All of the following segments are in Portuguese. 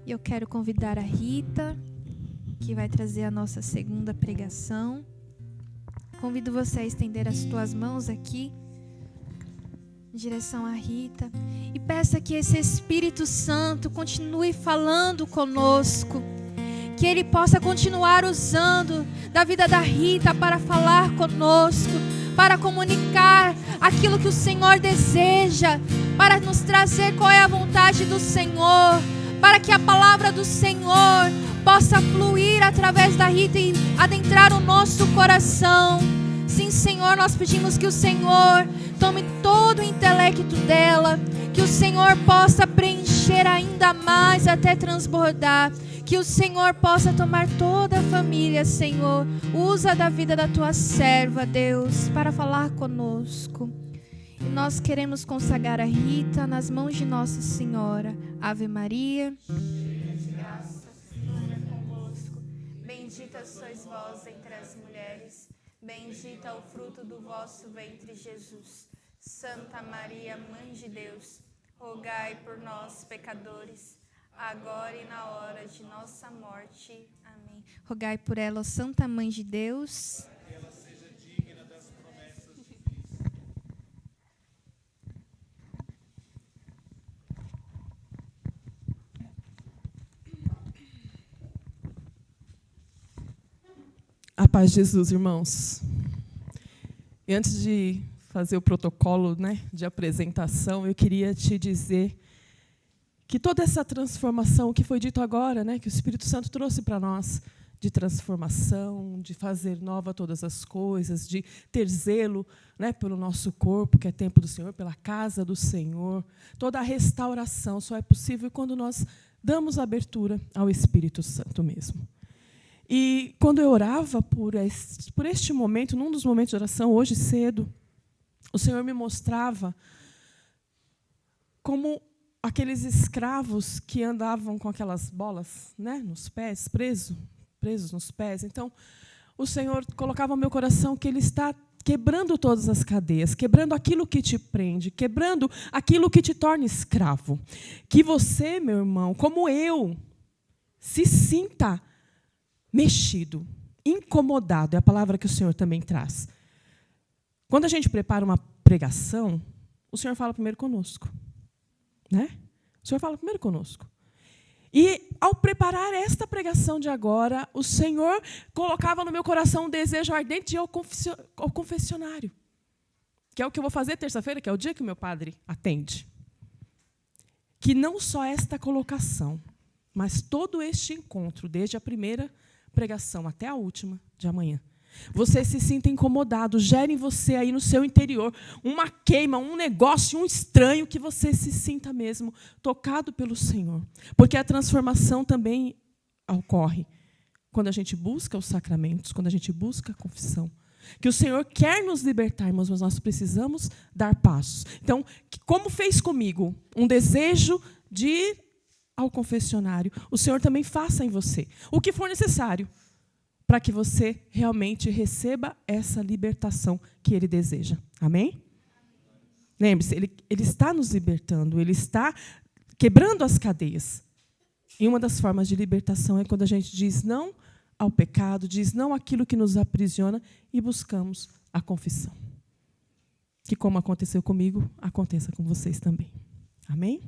E eu quero convidar a Rita, que vai trazer a nossa segunda pregação. Convido você a estender as tuas mãos aqui, em direção a Rita, e peça que esse Espírito Santo continue falando conosco, que Ele possa continuar usando da vida da Rita para falar conosco, para comunicar aquilo que o Senhor deseja, para nos trazer qual é a vontade do Senhor, para que a palavra do Senhor possa fluir através da Rita e adentrar o nosso coração. Sim, Senhor, nós pedimos que o Senhor tome todo o intelecto dela, que o Senhor possa preencher ainda mais até transbordar, que o Senhor possa tomar toda a família, Senhor. Usa da vida da tua serva, Deus, para falar conosco. E nós queremos consagrar a Rita nas mãos de Nossa Senhora. Ave Maria, cheia de graça, o Senhor é convosco. Bendita sois vós entre as mulheres, bendito é o fruto do vosso ventre, Jesus. Santa Maria, Mãe de Deus, rogai por nós, pecadores, agora e na hora de nossa morte. Amém. Rogai por ela, ó Santa Mãe de Deus. Para que ela seja digna das promessas de Cristo. A paz de Jesus, irmãos. E antes de fazer o protocolo, de apresentação, eu queria te dizer que toda essa transformação que foi dito agora, que o Espírito Santo trouxe para nós, de transformação, de fazer nova todas as coisas, de ter zelo pelo nosso corpo, que é templo do Senhor, pela casa do Senhor, toda a restauração só é possível quando nós damos abertura ao Espírito Santo mesmo. E quando eu orava por este momento, num dos momentos de oração, hoje cedo, o Senhor me mostrava como aqueles escravos que andavam com aquelas bolas nos pés, presos nos pés. Então, o Senhor colocava no meu coração que Ele está quebrando todas as cadeias, quebrando aquilo que te prende, quebrando aquilo que te torna escravo. Que você, meu irmão, como eu, se sinta mexido, incomodado, é a palavra que o Senhor também traz. Quando a gente prepara uma pregação, o Senhor fala primeiro conosco. O Senhor fala primeiro conosco. E, ao preparar esta pregação de agora, o Senhor colocava no meu coração um desejo ardente de ir ao confessionário, que é o que eu vou fazer terça-feira, que é o dia que o meu padre atende. Que não só esta colocação, mas todo este encontro, desde a primeira pregação até a última de amanhã, você se sinta incomodado, gere em você aí no seu interior uma queima, um negócio, um estranho, que você se sinta mesmo tocado pelo Senhor. Porque a transformação também ocorre quando a gente busca os sacramentos, quando a gente busca a confissão. Que o Senhor quer nos libertar, irmãos, mas nós precisamos dar passos. Então, como fez comigo um desejo de ir ao confessionário, o Senhor também faça em você o que for necessário, para que você realmente receba essa libertação que Ele deseja. Amém? Lembre-se, Ele está nos libertando, Ele está quebrando as cadeias. E uma das formas de libertação é quando a gente diz não ao pecado, diz não àquilo que nos aprisiona e buscamos a confissão. Que, como aconteceu comigo, aconteça com vocês também. Amém?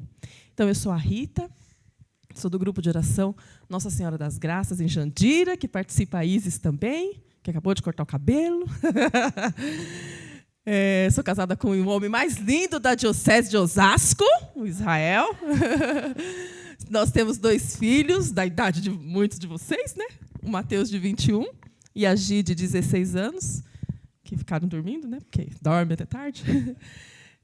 Então, eu sou a Rita. Sou do grupo de oração Nossa Senhora das Graças, em Jandira, que participa a Isis também, que acabou de cortar o cabelo. Sou casada com o homem mais lindo da Diocese de Osasco, o Israel. Nós temos 2 filhos, da idade de muitos de vocês, o Mateus, de 21, e a Gi, de 16 anos, que ficaram dormindo, porque dorme até tarde.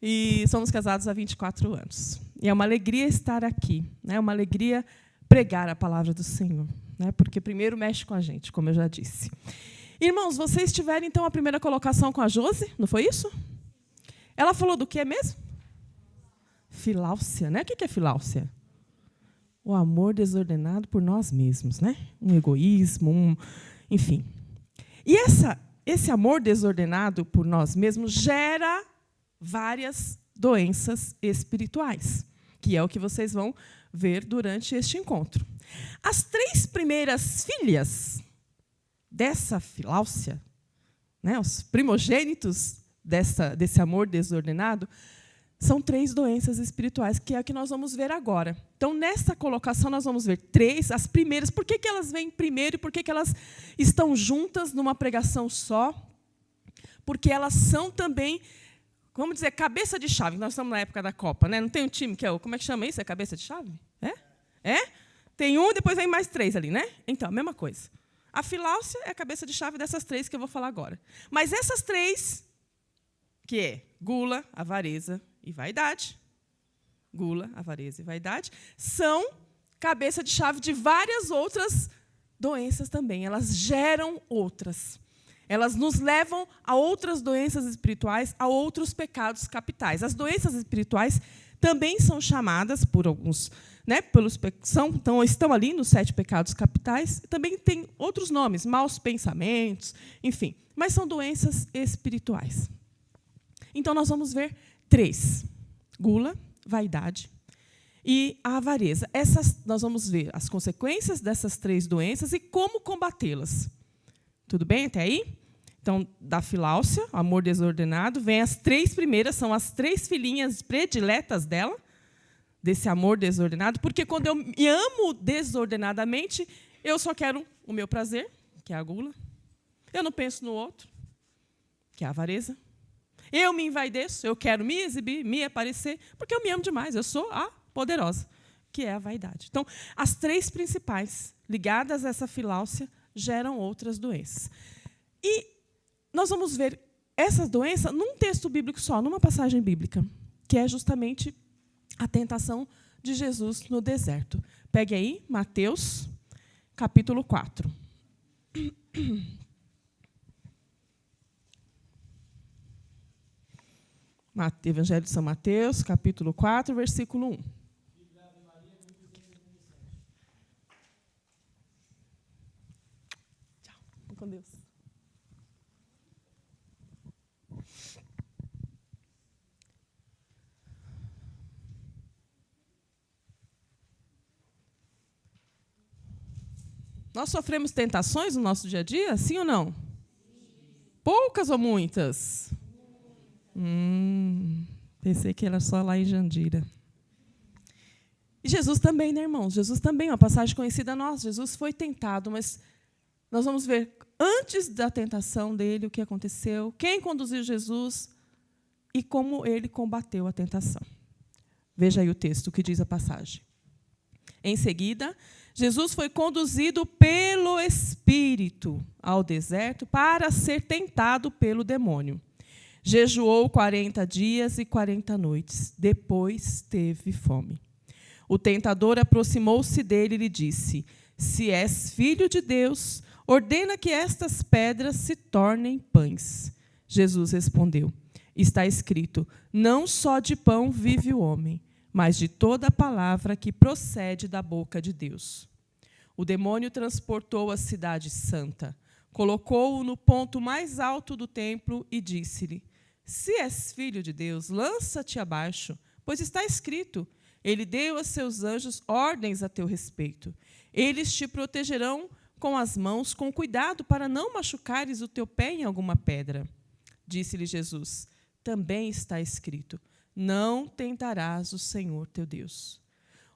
E somos casados há 24 anos. E é uma alegria estar aqui, é uma alegria pregar a palavra do Senhor, porque primeiro mexe com a gente, como eu já disse. Irmãos, vocês tiveram, então, a primeira colocação com a Josi, não foi isso? Ela falou do que mesmo? Filáusia, O que é filáusia? O amor desordenado por nós mesmos, Um egoísmo, enfim. E esse amor desordenado por nós mesmos gera várias doenças espirituais, que é o que vocês vão ver durante este encontro. As 3 primeiras filhas dessa Filáusia, né, os primogênitos desse amor desordenado, são 3 doenças espirituais, que é a que nós vamos ver agora. Então, nessa colocação, nós vamos ver 3, as primeiras. Por que elas vêm primeiro e por que elas estão juntas numa pregação só? Porque elas são também, vamos dizer, cabeça de chave. Nós estamos na época da Copa, né? Não tem um time que é como é que chama isso? É cabeça de chave? É? Tem um, depois vem mais 3 ali, né? Então, a mesma coisa. A Filáusia é a cabeça de chave dessas 3 que eu vou falar agora. Mas essas 3, que é gula, avareza e vaidade, gula, avareza e vaidade, são cabeça de chave de várias outras doenças também. Elas geram outras. Elas nos levam a outras doenças espirituais, a outros pecados capitais. As doenças espirituais também são chamadas por alguns, né, estão ali nos 7 pecados capitais. Também tem outros nomes, maus pensamentos, enfim. Mas são doenças espirituais. Então, nós vamos ver 3. Gula, vaidade e a avareza. Nós vamos ver as consequências dessas 3 doenças e como combatê-las. Tudo bem até aí? Então, da Filáusia, amor desordenado, vem as 3 primeiras, são as 3 filhinhas prediletas dela, desse amor desordenado, porque quando eu me amo desordenadamente, eu só quero o meu prazer, que é a gula. Eu não penso no outro, que é a avareza. Eu me envaideço, eu quero me exibir, me aparecer, porque eu me amo demais, eu sou a poderosa, que é a vaidade. Então, as 3 principais, ligadas a essa Filáusia, geram outras doenças. E nós vamos ver essas doenças num texto bíblico só, numa passagem bíblica, que é justamente a tentação de Jesus no deserto. Pegue aí, Mateus, capítulo 4. Evangelho de São Mateus, capítulo 4, versículo 1. Tchau. Vamos com Deus. Nós sofremos tentações no nosso dia a dia, sim ou não? Poucas ou muitas? Pensei que era só lá em Jandira. E Jesus também, né, irmãos? Jesus também, uma passagem conhecida nossa. Jesus foi tentado, mas nós vamos ver, antes da tentação dele, o que aconteceu, quem conduziu Jesus e como ele combateu a tentação. Veja aí o texto, o que diz a passagem. Em seguida, Jesus foi conduzido pelo Espírito ao deserto para ser tentado pelo demônio. Jejuou 40 dias e 40 noites. Depois teve fome. O tentador aproximou-se dele e lhe disse: Se és filho de Deus, ordena que estas pedras se tornem pães. Jesus respondeu: Está escrito: Não só de pão vive o homem, mas de toda a palavra que procede da boca de Deus. O demônio transportou a cidade santa, colocou-o no ponto mais alto do templo e disse-lhe: Se és filho de Deus, lança-te abaixo, pois está escrito: Ele deu a seus anjos ordens a teu respeito. Eles te protegerão com as mãos, com cuidado, para não machucares o teu pé em alguma pedra. Disse-lhe Jesus: Também está escrito: Não tentarás o Senhor teu Deus.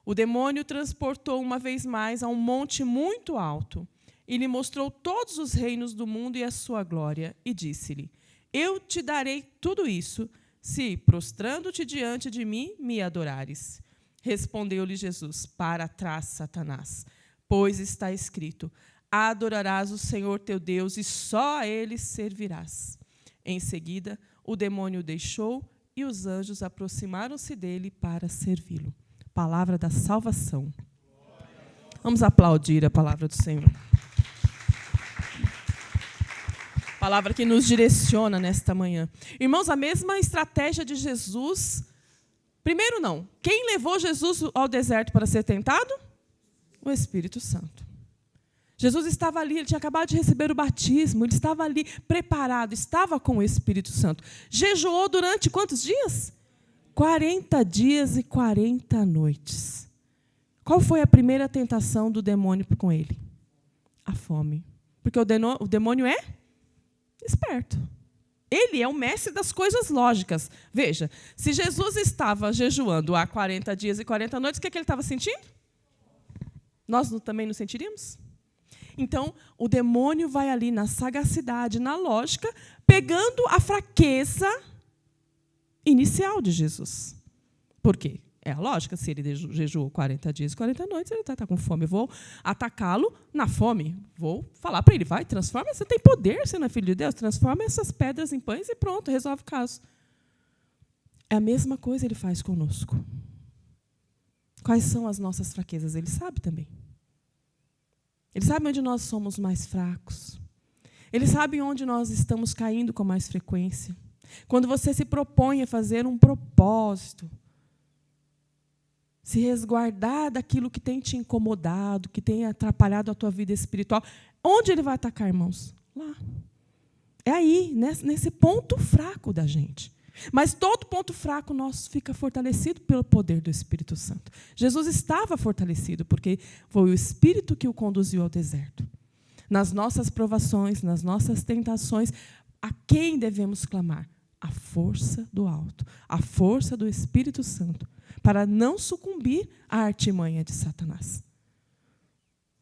O demônio transportou uma vez mais a um monte muito alto e lhe mostrou todos os reinos do mundo e a sua glória, e disse-lhe: Eu te darei tudo isso, se, prostrando-te diante de mim, me adorares. Respondeu-lhe Jesus: Para trás, Satanás, pois está escrito: Adorarás o Senhor teu Deus e só a ele servirás. Em seguida, o demônio o deixou e os anjos aproximaram-se dele para servi-lo. Palavra da salvação. Vamos aplaudir a palavra do Senhor. Palavra que nos direciona nesta manhã. Irmãos, a mesma estratégia de Jesus. Primeiro, não. Quem levou Jesus ao deserto para ser tentado? O Espírito Santo. Jesus estava ali, ele tinha acabado de receber o batismo, ele estava ali preparado, estava com o Espírito Santo. Jejuou durante quantos dias? 40 dias e 40 noites. Qual foi a primeira tentação do demônio com ele? A fome. Porque o demônio é esperto. Ele é o mestre das coisas lógicas. Veja, se Jesus estava jejuando há 40 dias e 40 noites, o que ele estava sentindo? Nós também nos sentiríamos? Então, o demônio vai ali na sagacidade, na lógica, pegando a fraqueza inicial de Jesus. Por quê? É a lógica, se ele jejuou 40 dias e 40 noites, ele está com fome. Eu vou atacá-lo na fome. Vou falar para ele, vai, transforma, você tem poder, você não é filho de Deus, transforma essas pedras em pães e pronto, resolve o caso. É a mesma coisa ele faz conosco. Quais são as nossas fraquezas? Ele sabe também. Ele sabe onde nós somos mais fracos. Ele sabe onde nós estamos caindo com mais frequência. Quando você se propõe a fazer um propósito, se resguardar daquilo que tem te incomodado, que tem atrapalhado a tua vida espiritual, onde ele vai atacar, irmãos? Lá. É aí, nesse ponto fraco da gente. Mas todo ponto fraco nosso fica fortalecido pelo poder do Espírito Santo. Jesus estava fortalecido porque foi o Espírito que o conduziu ao deserto. Nas nossas provações, nas nossas tentações, a quem devemos clamar? A força do alto, a força do Espírito Santo, para não sucumbir à artimanha de Satanás.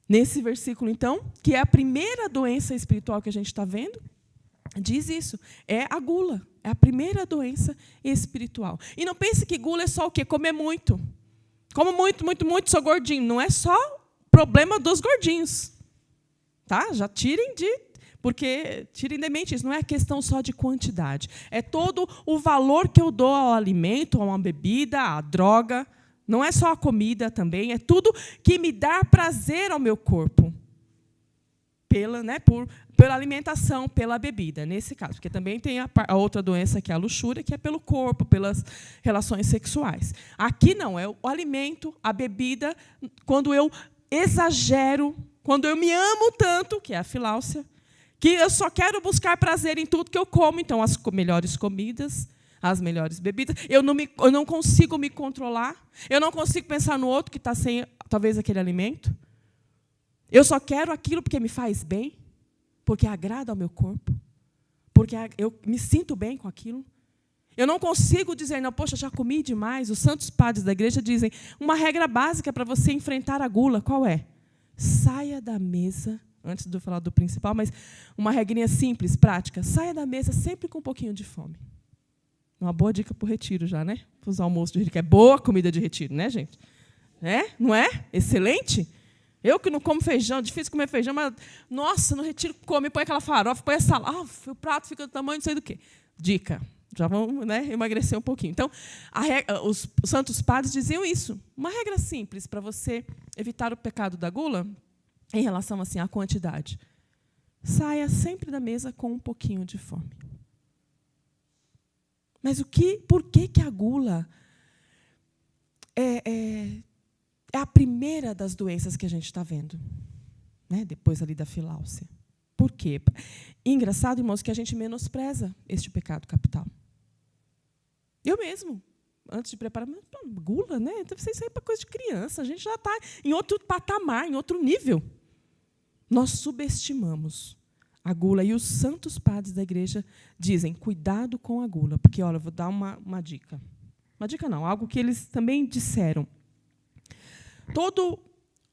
Nesse versículo, então, que é a primeira doença espiritual que a gente está vendo, diz isso, é a gula. É a primeira doença espiritual. E não pense que gula é só o quê? Comer muito. Como muito, muito, muito, sou gordinho. Não é só problema dos gordinhos. Tá? Já tirem da mente, isso não é questão só de quantidade. É todo o valor que eu dou ao alimento, a uma bebida, à droga. Não é só a comida também, é tudo que me dá prazer ao meu corpo. Pela alimentação, pela bebida, nesse caso. Porque também tem a outra doença, que é a luxúria, que é pelo corpo, pelas relações sexuais. Aqui não, é o alimento, a bebida, quando eu exagero, quando eu me amo tanto, que é a filáusia, que eu só quero buscar prazer em tudo que eu como. Então, as melhores comidas, as melhores bebidas. Eu não consigo me controlar. Eu não consigo pensar no outro que está sem, talvez, aquele alimento. Eu só quero aquilo porque me faz bem, porque agrada ao meu corpo, porque eu me sinto bem com aquilo. Eu não consigo dizer, não, poxa, já comi demais. Os santos padres da igreja dizem, uma regra básica para você enfrentar a gula, qual é? Saia da mesa, antes de eu falar do principal, mas uma regrinha simples, prática, saia da mesa sempre com um pouquinho de fome. Uma boa dica para o retiro já, né? Para os almoços de retiro, que é boa comida de retiro, né, gente? Não é? Excelente? Eu que não como feijão, difícil comer feijão, mas, nossa, no retiro come, põe aquela farofa, põe a salada, o prato fica do tamanho não sei do quê. Dica, já vamos, emagrecer um pouquinho. Então, os santos padres diziam isso. Uma regra simples para você evitar o pecado da gula, em relação assim, à quantidade. Saia sempre da mesa com um pouquinho de fome. Mas por que a gula é a primeira das doenças que a gente está vendo, né? Depois ali da filáusia. Por quê? Engraçado, irmãos, que a gente menospreza este pecado capital. Eu mesmo, antes de preparar, gula, né? Deve ser isso aí para coisa de criança. A gente já está em outro patamar, em outro nível. Nós subestimamos a gula. E os santos padres da igreja dizem, cuidado com a gula. Porque, olha, eu vou dar uma dica. Uma dica não, algo que eles também disseram. Todo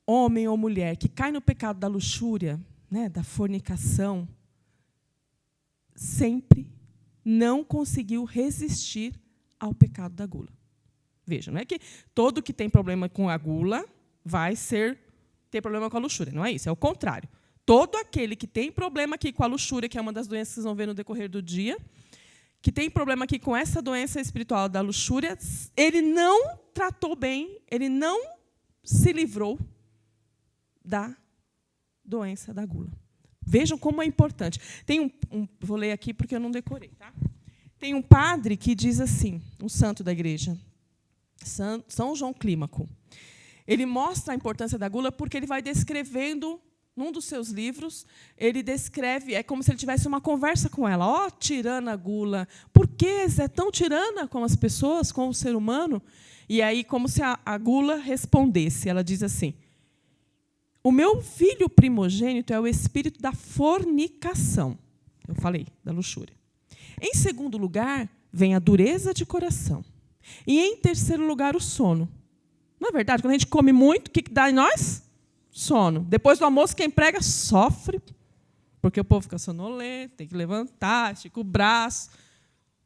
homem ou mulher que cai no pecado da luxúria, né, da fornicação, sempre não conseguiu resistir ao pecado da gula. Veja, não é que todo que tem problema com a gula vai ter problema com a luxúria. Não é isso, é o contrário. Todo aquele que tem problema aqui com a luxúria, que é uma das doenças que vocês vão ver no decorrer do dia, que tem problema aqui com essa doença espiritual da luxúria, ele não tratou bem, ele não se livrou da doença da gula. Vejam como é importante. Tem vou ler aqui porque eu não decorei, tá? Tem um padre que diz assim, um santo da igreja, São João Clímaco. Ele mostra a importância da gula porque ele vai descrevendo, num dos seus livros, ele descreve, é como se ele tivesse uma conversa com ela. Ó, tirana gula, por que é tão tirana com as pessoas, com o ser humano? E aí, como se a gula respondesse, ela diz assim: o meu filho primogênito é o espírito da fornicação. Eu falei, da luxúria. Em segundo lugar, vem a dureza de coração. E em terceiro lugar, o sono. Não é verdade? Quando a gente come muito, o que dá em nós? Sono. Depois do almoço, quem prega sofre, porque o povo fica sonolento, tem que levantar, estica o braço,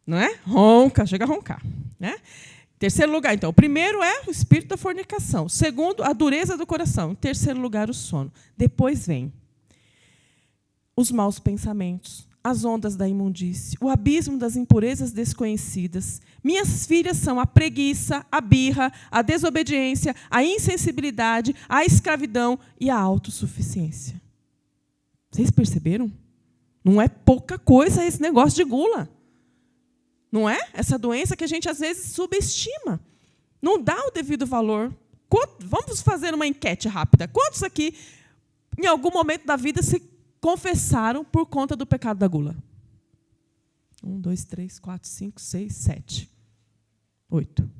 não é? Ronca, chega a roncar. Né? Terceiro lugar, então, o primeiro é o espírito da fornicação. Segundo, a dureza do coração. Em terceiro lugar, o sono. Depois vem os maus pensamentos, as ondas da imundície, o abismo das impurezas desconhecidas. Minhas filhas são a preguiça, a birra, a desobediência, a insensibilidade, a escravidão e a autossuficiência. Vocês perceberam? Não é pouca coisa esse negócio de gula. Não é? Essa doença que a gente, às vezes, subestima. Não dá o devido valor. Vamos fazer uma enquete rápida. Quantos aqui, em algum momento da vida, se confessaram por conta do pecado da gula? 1, 2, 3, 4, 5, 6, 7, 8.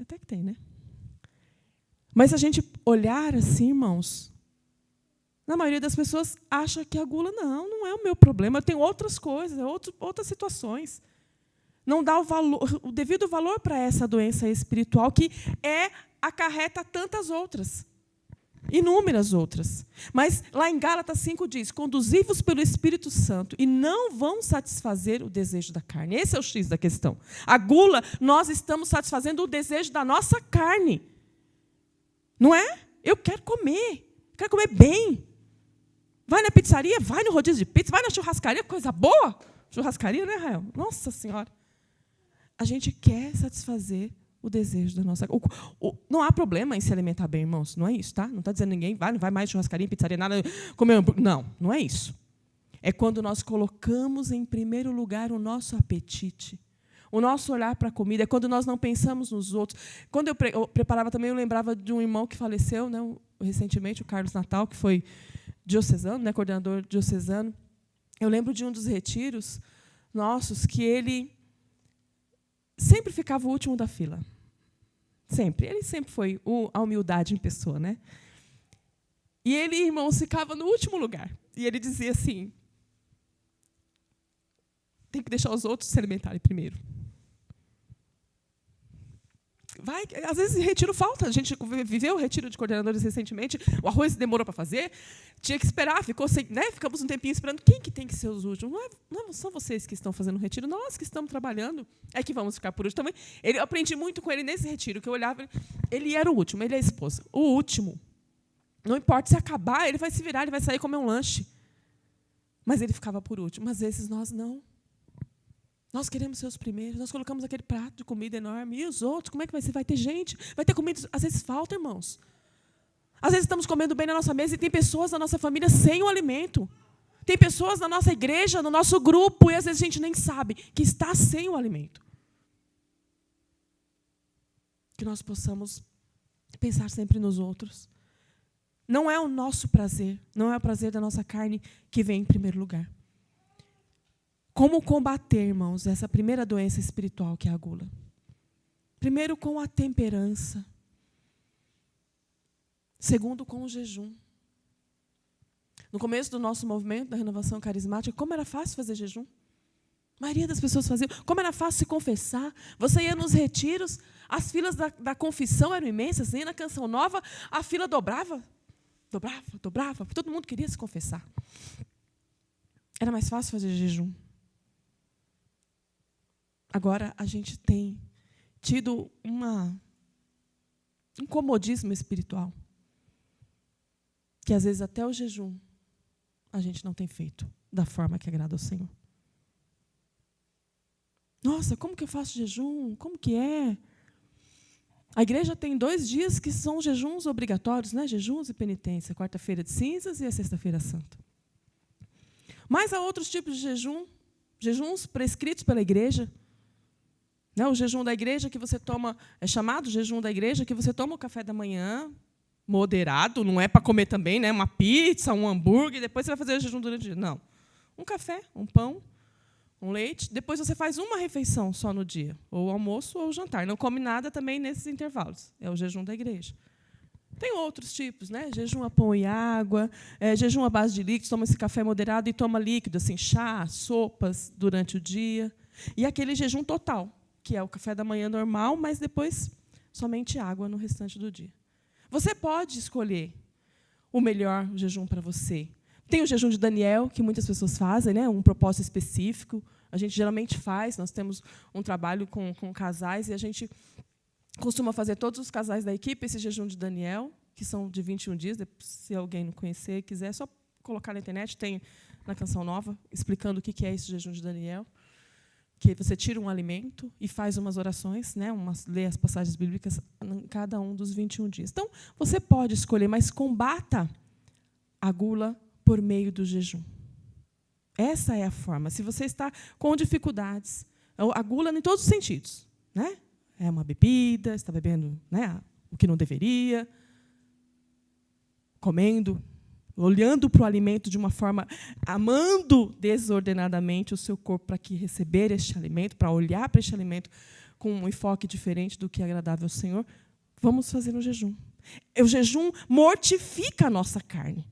Até que tem, né? Mas a gente olhar assim, irmãos, na maioria das pessoas acha que a gula não é o meu problema. Eu tenho outras coisas, outras situações. Não dá o devido valor para essa doença espiritual que acarreta tantas outras. Inúmeras outras. Mas lá em Gálatas 5 diz: conduzi-vos pelo Espírito Santo e não vão satisfazer o desejo da carne. Esse é o X da questão. A gula, nós estamos satisfazendo o desejo da nossa carne. Não é? Eu quero comer bem. Vai na pizzaria, vai no rodízio de pizza, vai na churrascaria, coisa boa. Churrascaria, né, Rael? Nossa Senhora. A gente quer satisfazer o desejo da nossa... Não há problema em se alimentar bem, irmãos. Não é isso, tá? Não está dizendo ninguém, não vai mais churrascaria, pizzaria, nada, comer hambúrguer. Não é isso. É quando nós colocamos em primeiro lugar o nosso apetite, o nosso olhar para a comida, é quando nós não pensamos nos outros. Quando eu preparava também, eu lembrava de um irmão que faleceu, né, recentemente, o Carlos Natal, que foi diocesano, né, coordenador diocesano. Eu lembro de um dos retiros nossos que ele sempre ficava o último da fila. Sempre. Ele sempre foi a humildade em pessoa, né? E ele, irmãos, ficava no último lugar. E ele dizia assim: tem que deixar os outros se alimentarem primeiro. Às vezes, retiro falta. A gente viveu o retiro de coordenadores recentemente, o arroz demorou para fazer, tinha que esperar, ficamos um tempinho esperando. Quem que tem que ser os últimos? Não são vocês que estão fazendo o retiro, nós que estamos trabalhando é que vamos ficar por último também. Eu aprendi muito com ele nesse retiro, que eu olhava, ele era o último, ele é a esposa. O último. Não importa, se acabar, ele vai se virar, ele vai sair comer um lanche. Mas ele ficava por último. Às vezes, nós não. Nós queremos ser os primeiros, nós colocamos aquele prato de comida enorme. E os outros, como é que vai ser? Vai ter gente? Vai ter comida? Às vezes falta, irmãos. Às vezes estamos comendo bem na nossa mesa e tem pessoas da nossa família sem o alimento. Tem pessoas na nossa igreja, no nosso grupo, e às vezes a gente nem sabe que está sem o alimento. Que nós possamos pensar sempre nos outros. Não é o nosso prazer, não é o prazer da nossa carne que vem em primeiro lugar. Como combater, irmãos, essa primeira doença espiritual que é a gula? Primeiro, com a temperança. Segundo, com o jejum. No começo do nosso movimento da renovação carismática, como era fácil fazer jejum? A maioria das pessoas fazia. Como era fácil se confessar? Você ia nos retiros, as filas da confissão eram imensas. Você ia na Canção Nova, a fila dobrava. Dobrava. Todo mundo queria se confessar. Era mais fácil fazer jejum. Agora, a gente tem tido um comodismo espiritual, que, às vezes, até o jejum, a gente não tem feito da forma que agrada ao Senhor. Nossa, como que eu faço jejum? Como que é? A igreja tem 2 dias que são jejuns obrigatórios, né? Jejuns e penitência, quarta-feira de cinzas e a sexta-feira santa. Mas há outros tipos de jejuns prescritos pela igreja. O jejum da igreja que você toma, é chamado jejum da igreja, que você toma o café da manhã, moderado, não é para comer também, né? Uma pizza, um hambúrguer, depois você vai fazer o jejum durante o dia. Não. Um café, um pão, um leite, depois você faz uma refeição só no dia, ou almoço ou jantar. Não come nada também nesses intervalos. É o jejum da igreja. Tem outros tipos, né? Jejum a pão e água, jejum à base de líquidos, toma esse café moderado e toma líquido, assim, chá, sopas durante o dia. E aquele jejum total, que é o café da manhã normal, mas depois somente água no restante do dia. Você pode escolher o melhor jejum para você. Tem o jejum de Daniel, que muitas pessoas fazem, né? Um propósito específico. A gente geralmente faz, nós temos um trabalho com casais, e a gente costuma fazer todos os casais da equipe esse jejum de Daniel, que são de 21 dias. Se alguém não conhecer e quiser, é só colocar na internet, tem na Canção Nova, explicando o que é esse jejum de Daniel. Que você tira um alimento e faz umas orações, né, lê as passagens bíblicas em cada um dos 21 dias. Então, você pode escolher, mas combata a gula por meio do jejum. Essa é a forma. Se você está com dificuldades, a gula em todos os sentidos, né? É uma bebida, está bebendo, né, o que não deveria, comendo, olhando para o alimento de uma forma, amando desordenadamente o seu corpo para que receber este alimento, para olhar para este alimento com um enfoque diferente do que é agradável ao Senhor, vamos fazer no jejum. O jejum mortifica a nossa carne.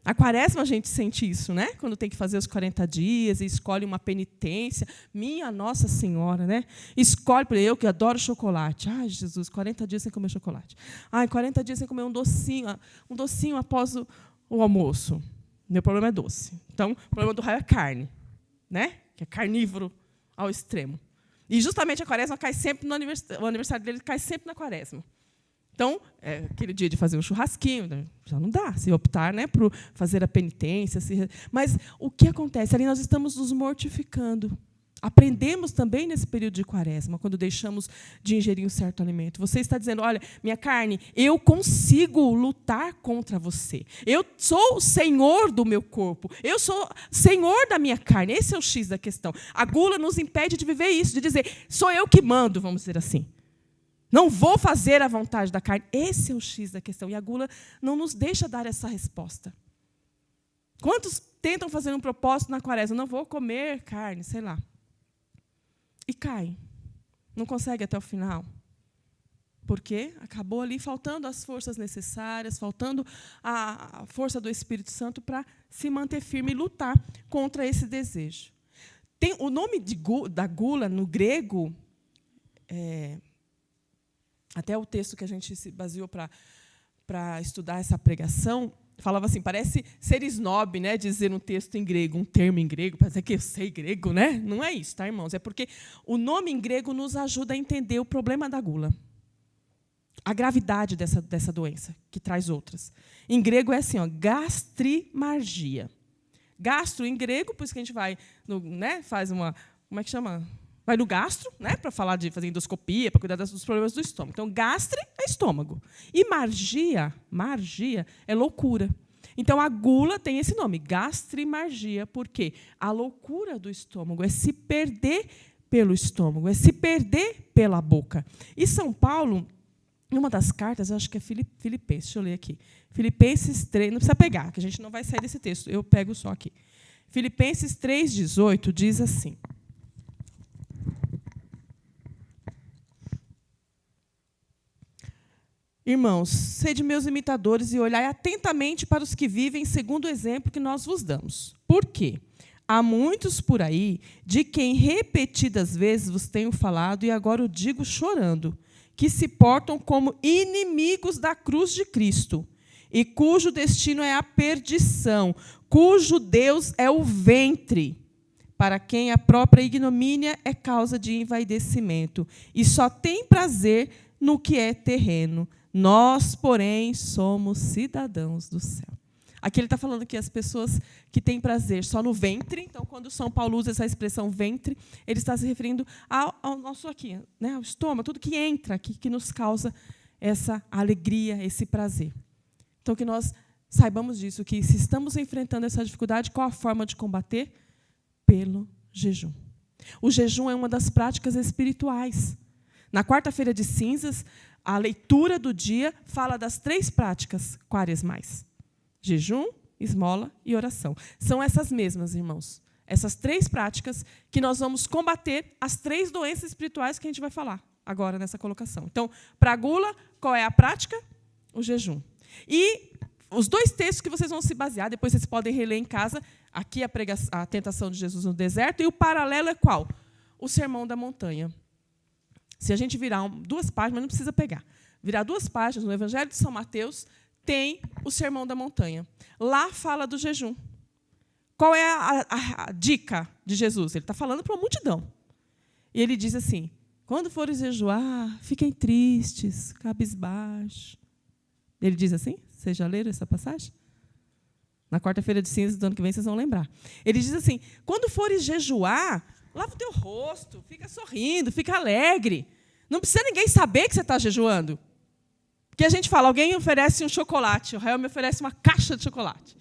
A quaresma a gente sente isso, né? Quando tem que fazer os 40 dias e escolhe uma penitência. Minha Nossa Senhora, né? Escolhe, eu que adoro chocolate. Ai, Jesus, 40 dias sem comer chocolate. Ai, 40 dias sem comer um docinho após o almoço. Meu problema é doce. Então, o problema do Raio é carne, né? Que é carnívoro ao extremo. E justamente a quaresma cai sempre no aniversário. O aniversário dele cai sempre na quaresma. Então, aquele dia de fazer um churrasquinho, né, já não dá, se optar, né, por fazer a penitência. Mas o que acontece? Ali nós estamos nos mortificando. Aprendemos também nesse período de quaresma, quando deixamos de ingerir um certo alimento. Você está dizendo, olha, minha carne, eu consigo lutar contra você. Eu sou o senhor do meu corpo. Eu sou senhor da minha carne. Esse é o X da questão. A gula nos impede de viver isso, de dizer, sou eu que mando, vamos dizer assim. Não vou fazer a vontade da carne. Esse é o X da questão. E a gula não nos deixa dar essa resposta. Quantos tentam fazer um propósito na quaresma? Não vou comer carne, sei lá. E cai. Não consegue até o final. Por quê? Acabou ali faltando as forças necessárias, faltando a força do Espírito Santo para se manter firme e lutar contra esse desejo. Tem o nome da gula, no grego, até o texto que a gente se baseou para estudar essa pregação, falava assim, parece ser snob, né, dizer um texto em grego, um termo em grego, parece que eu sei grego, né? Não é isso, tá, irmãos? É porque o nome em grego nos ajuda a entender o problema da gula. A gravidade dessa doença, que traz outras. Em grego é assim, gastrimargia. Gastro em grego, por isso que a gente vai, faz uma, como é que chama? Vai no gastro, né, para falar de fazer endoscopia, para cuidar dos problemas do estômago. Então, gastre é estômago. E margia é loucura. Então, a gula tem esse nome, gastrimargia, porque a loucura do estômago é se perder pelo estômago, é se perder pela boca. E São Paulo, em uma das cartas, eu acho que é Filipenses, deixa eu ler aqui. Filipenses 3, não precisa pegar, que a gente não vai sair desse texto, eu pego só aqui. Filipenses 3,18 diz assim. Irmãos, sede meus imitadores e olhai atentamente para os que vivem segundo o exemplo que nós vos damos. Por quê? Há muitos por aí de quem repetidas vezes vos tenho falado, e agora o digo chorando, que se portam como inimigos da cruz de Cristo, e cujo destino é a perdição, cujo Deus é o ventre, para quem a própria ignomínia é causa de envaidecimento, e só tem prazer no que é terreno. Nós, porém, somos cidadãos do céu. Aqui ele está falando que as pessoas que têm prazer só no ventre, então, quando São Paulo usa essa expressão ventre, ele está se referindo ao nosso aqui, né, ao estômago, tudo que entra aqui, que nos causa essa alegria, esse prazer. Então, que nós saibamos disso, que se estamos enfrentando essa dificuldade, qual a forma de combater? Pelo jejum. O jejum é uma das práticas espirituais. Na quarta-feira de cinzas, a leitura do dia fala das 3 práticas quaresmais. Jejum, esmola e oração. São essas mesmas, irmãos. essas 3 práticas que nós vamos combater as 3 doenças espirituais que a gente vai falar agora nessa colocação. Então, para a gula, qual é a prática? O jejum. E os 2 textos que vocês vão se basear, depois vocês podem reler em casa, aqui a tentação de Jesus no deserto, e o paralelo é qual? O Sermão da Montanha. Se a gente virar 2 páginas, mas não precisa pegar, virar 2 páginas no Evangelho de São Mateus, tem o Sermão da Montanha. Lá fala do jejum. Qual é a dica de Jesus? Ele está falando para uma multidão. E ele diz assim, quando forem jejuar, fiquem tristes, cabisbaixos. Ele diz assim? Vocês já leram essa passagem? Na quarta-feira de cinzas do ano que vem, vocês vão lembrar. Ele diz assim, quando fores jejuar, lava o teu rosto, fica sorrindo, fica alegre. Não precisa ninguém saber que você está jejuando. Porque a gente fala, alguém oferece um chocolate, o Rael me oferece uma caixa de chocolate.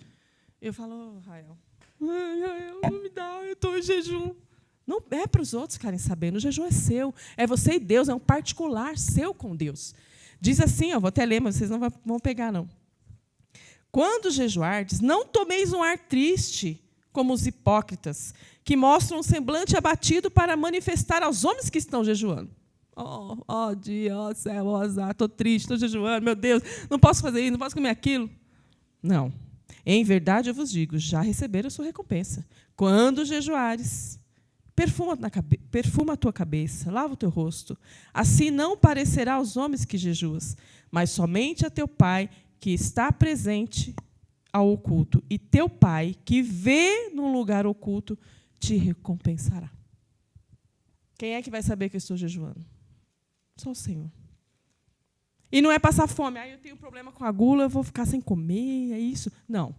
Eu falo, Rael, não me dá, eu estou em jejum. Não é para os outros ficarem sabendo, o jejum é seu. É você e Deus, é um particular seu com Deus. Diz assim, vou até ler, mas vocês não vão pegar, não. Quando jejuardes, não tomeis um ar triste, como os hipócritas, que mostram um semblante abatido para manifestar aos homens que estão jejuando. Dia, céu, azar, estou triste, estou jejuando, meu Deus, não posso fazer isso, não posso comer aquilo. Não. Em verdade, eu vos digo, já receberam a sua recompensa. Quando jejuares, perfuma a tua cabeça, lava o teu rosto. Assim não parecerá aos homens que jejuas, mas somente a teu Pai, que está presente ao oculto. E teu Pai, que vê num lugar oculto, te recompensará. Quem é que vai saber que eu estou jejuando? Só o Senhor. E não é passar fome. Eu tenho problema com a gula, eu vou ficar sem comer, é isso. Não.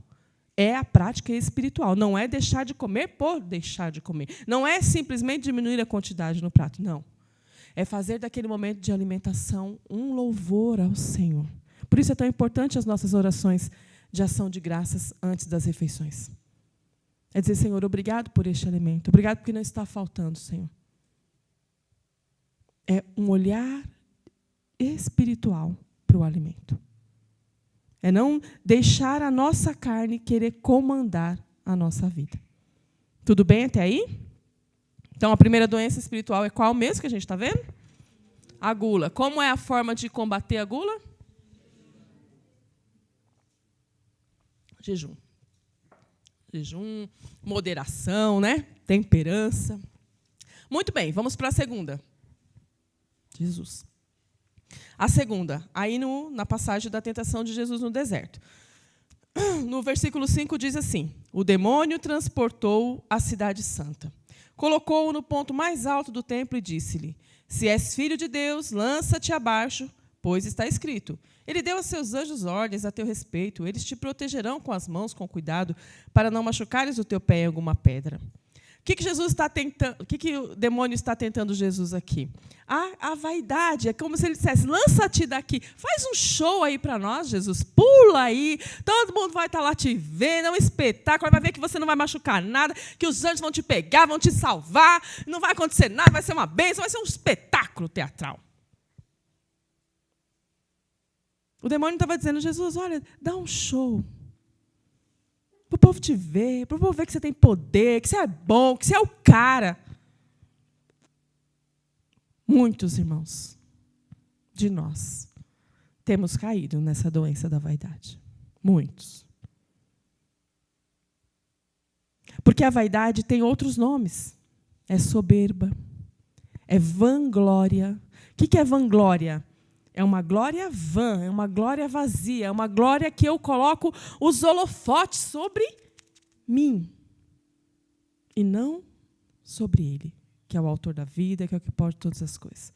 É a prática espiritual. Não é deixar de comer por deixar de comer. Não é simplesmente diminuir a quantidade no prato. Não. É fazer daquele momento de alimentação um louvor ao Senhor. Por isso é tão importante as nossas orações de ação de graças antes das refeições. É dizer, Senhor, obrigado por este alimento. Obrigado porque não está faltando, Senhor. É um olhar espiritual para o alimento. É não deixar a nossa carne querer comandar a nossa vida. Tudo bem até aí? Então, a primeira doença espiritual é qual mesmo que a gente está vendo? A gula. Como é a forma de combater a gula? Jejum. Jejum, moderação, né? Temperança. Muito bem, vamos para a segunda. Jesus. A segunda, aí na passagem da tentação de Jesus no deserto. No versículo 5 diz assim, o demônio transportou a cidade santa. Colocou-o no ponto mais alto do templo e disse-lhe, se és filho de Deus, lança-te abaixo, pois está escrito, ele deu a seus anjos ordens a teu respeito, eles te protegerão com as mãos, com cuidado, para não machucares o teu pé em alguma pedra. O que Jesus está tentando? O que o demônio está tentando Jesus aqui? A vaidade, é como se ele dissesse, lança-te daqui, faz um show aí para nós, Jesus, pula aí, todo mundo vai estar lá te vendo, é um espetáculo, vai ver que você não vai machucar nada, que os anjos vão te pegar, vão te salvar, não vai acontecer nada, vai ser uma bênção, vai ser um espetáculo teatral. O demônio estava dizendo, Jesus, olha, dá um show. Para o povo te ver, para o povo ver que você tem poder, que você é bom, que você é o cara. Muitos irmãos de nós temos caído nessa doença da vaidade. Muitos. Porque a vaidade tem outros nomes. É soberba, é vanglória. O que é vanglória? É uma glória vã, é uma glória vazia, é uma glória que eu coloco os holofotes sobre mim e não sobre Ele, que é o autor da vida, que é o que pode todas as coisas.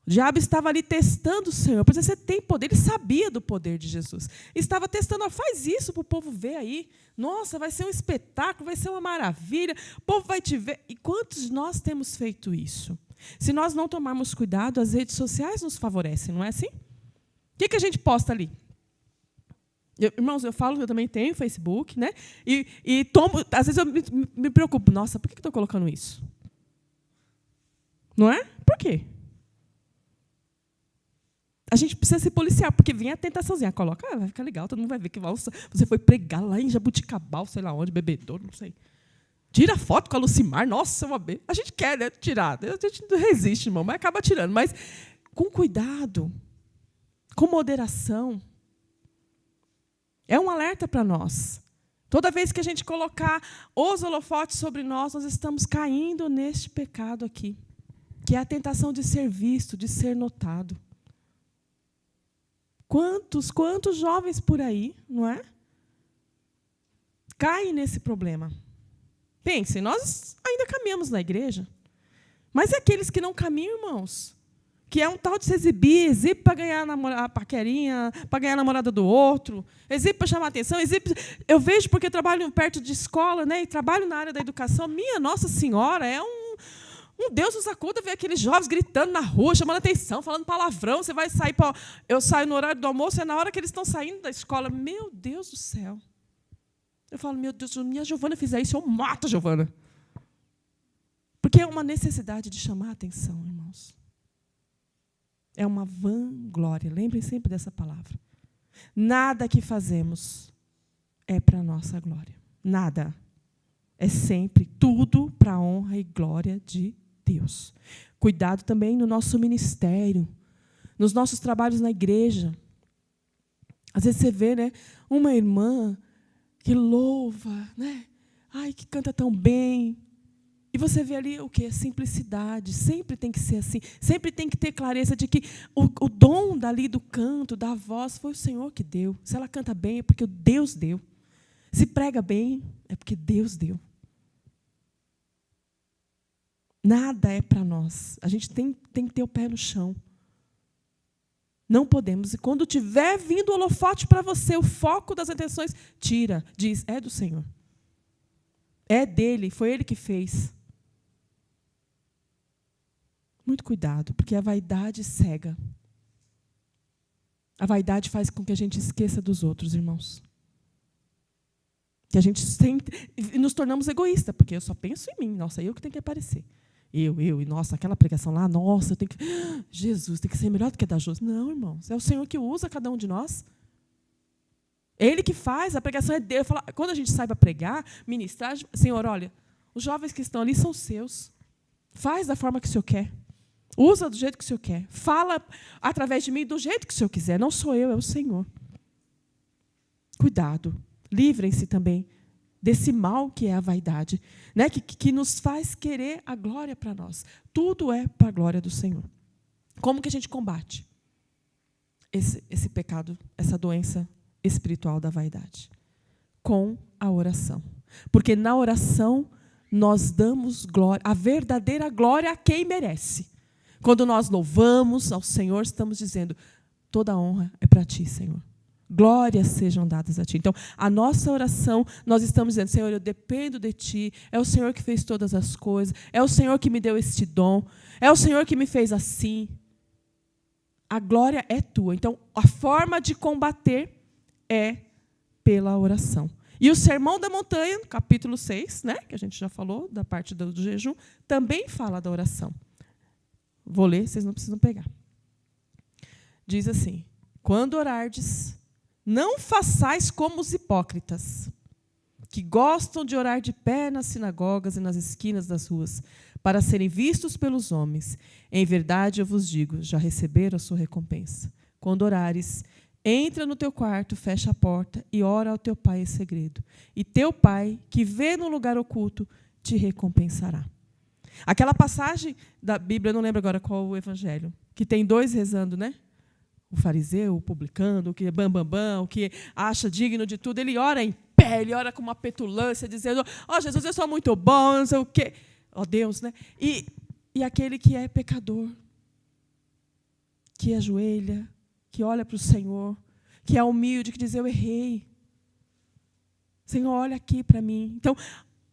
O diabo estava ali testando o Senhor, porque você tem poder, ele sabia do poder de Jesus. Estava testando, faz isso para o povo ver aí. Nossa, vai ser um espetáculo, vai ser uma maravilha, o povo vai te ver. E quantos de nós temos feito isso? Se nós não tomarmos cuidado, as redes sociais nos favorecem, não é assim? O que a gente posta ali? Irmãos, eu falo que eu também tenho Facebook, né? E tomo, às vezes eu me preocupo. Nossa, por que estou colocando isso? Não é? Por quê? a gente precisa se policiar, porque vem a tentaçãozinha. Coloca, vai ficar legal, todo mundo vai ver que você foi pregar lá em Jabuticabal, sei lá onde, Bebedouro, não sei. Tira foto com a Lucimar, nossa, a gente quer, né, tirar. A gente não resiste, irmão, mas acaba tirando. Mas com cuidado, com moderação. É um alerta para nós. Toda vez que a gente colocar os holofotes sobre nós estamos caindo neste pecado aqui, que é a tentação de ser visto, de ser notado. Quantos jovens por aí, não é? Caem nesse problema. Pensem, nós ainda caminhamos na igreja, mas aqueles que não caminham, irmãos, que é um tal de se exibir, exibe para ganhar a paquerinha, para ganhar a namorada do outro, exibe para chamar atenção, exibe. Eu vejo porque eu trabalho perto de escola, né, e trabalho na área da educação. Minha Nossa Senhora, é um Deus nos acuda ver aqueles jovens gritando na rua, chamando atenção, falando palavrão. Você vai sair para. Eu saio no horário do almoço, é na hora que eles estão saindo da escola. Meu Deus do céu. Eu falo, meu Deus, se minha Giovana fizer isso, eu mato a Giovana. Porque é uma necessidade de chamar a atenção, irmãos. É uma vanglória. Lembrem sempre dessa palavra. Nada que fazemos é para a nossa glória. Nada. É sempre tudo para a honra e glória de Deus. Cuidado também no nosso ministério, nos nossos trabalhos na igreja. Às vezes você vê, né, uma irmã que louva, né? Ai, que canta tão bem. E você vê ali o quê? Simplicidade. Sempre tem que ser assim. Sempre tem que ter clareza de que o dom dali do canto, da voz, foi o Senhor que deu. Se ela canta bem, é porque Deus deu. Se prega bem, é porque Deus deu. Nada é para nós. A gente tem que ter o pé no chão. Não podemos. E quando tiver vindo o holofote para você, o foco das atenções, tira. Diz, é do Senhor. É dele, foi ele que fez. Muito cuidado, porque a vaidade cega. A vaidade faz com que a gente esqueça dos outros, irmãos. Que a gente e nos tornamos egoístas, porque eu só penso em mim. Nossa, eu que tenho que aparecer. E nossa, aquela pregação lá, nossa, eu tenho que. Jesus, tem que ser melhor do que a da Jô. Não, irmãos, é o Senhor que usa cada um de nós. Ele que faz, a pregação é dele. Quando a gente sai para pregar, ministrar, Senhor, olha, os jovens que estão ali são seus. Faz da forma que o Senhor quer. Usa do jeito que o Senhor quer. Fala através de mim do jeito que o Senhor quiser. Não sou eu, é o Senhor. Cuidado. Livrem-se também desse mal que é a vaidade, né? que nos faz querer a glória para nós. Tudo é para a glória do Senhor. Como que a gente combate esse pecado, essa doença espiritual da vaidade? Com a oração. Porque na oração nós damos glória, a verdadeira glória a quem merece. Quando nós louvamos ao Senhor, estamos dizendo, toda a honra é para ti, Senhor. Glórias sejam dadas a ti. Então, a nossa oração, nós estamos dizendo, Senhor, eu dependo de ti, é o Senhor que fez todas as coisas, é o Senhor que me deu este dom, é o Senhor que me fez assim. A glória é tua. Então, a forma de combater é pela oração. E o Sermão da Montanha, capítulo 6, né, que a gente já falou, da parte do jejum, também fala da oração. Vou ler, vocês não precisam pegar. Diz assim, quando orardes, não façais como os hipócritas, que gostam de orar de pé nas sinagogas e nas esquinas das ruas, para serem vistos pelos homens. Em verdade, eu vos digo, já receberam a sua recompensa. Quando orares, entra no teu quarto, fecha a porta e ora ao teu pai em segredo. E teu pai, que vê no lugar oculto, te recompensará. Aquela passagem da Bíblia, eu não lembro agora qual o evangelho, que tem dois rezando, né? O fariseu, o publicano, o que é bambambam, o que acha digno de tudo, ele ora em pé, ele ora com uma petulância, dizendo, Jesus, eu sou muito bom, não sei o quê. Deus, né? E aquele que é pecador, que ajoelha, que olha para o Senhor, que é humilde, que diz, eu errei. Senhor, olha aqui para mim. Então,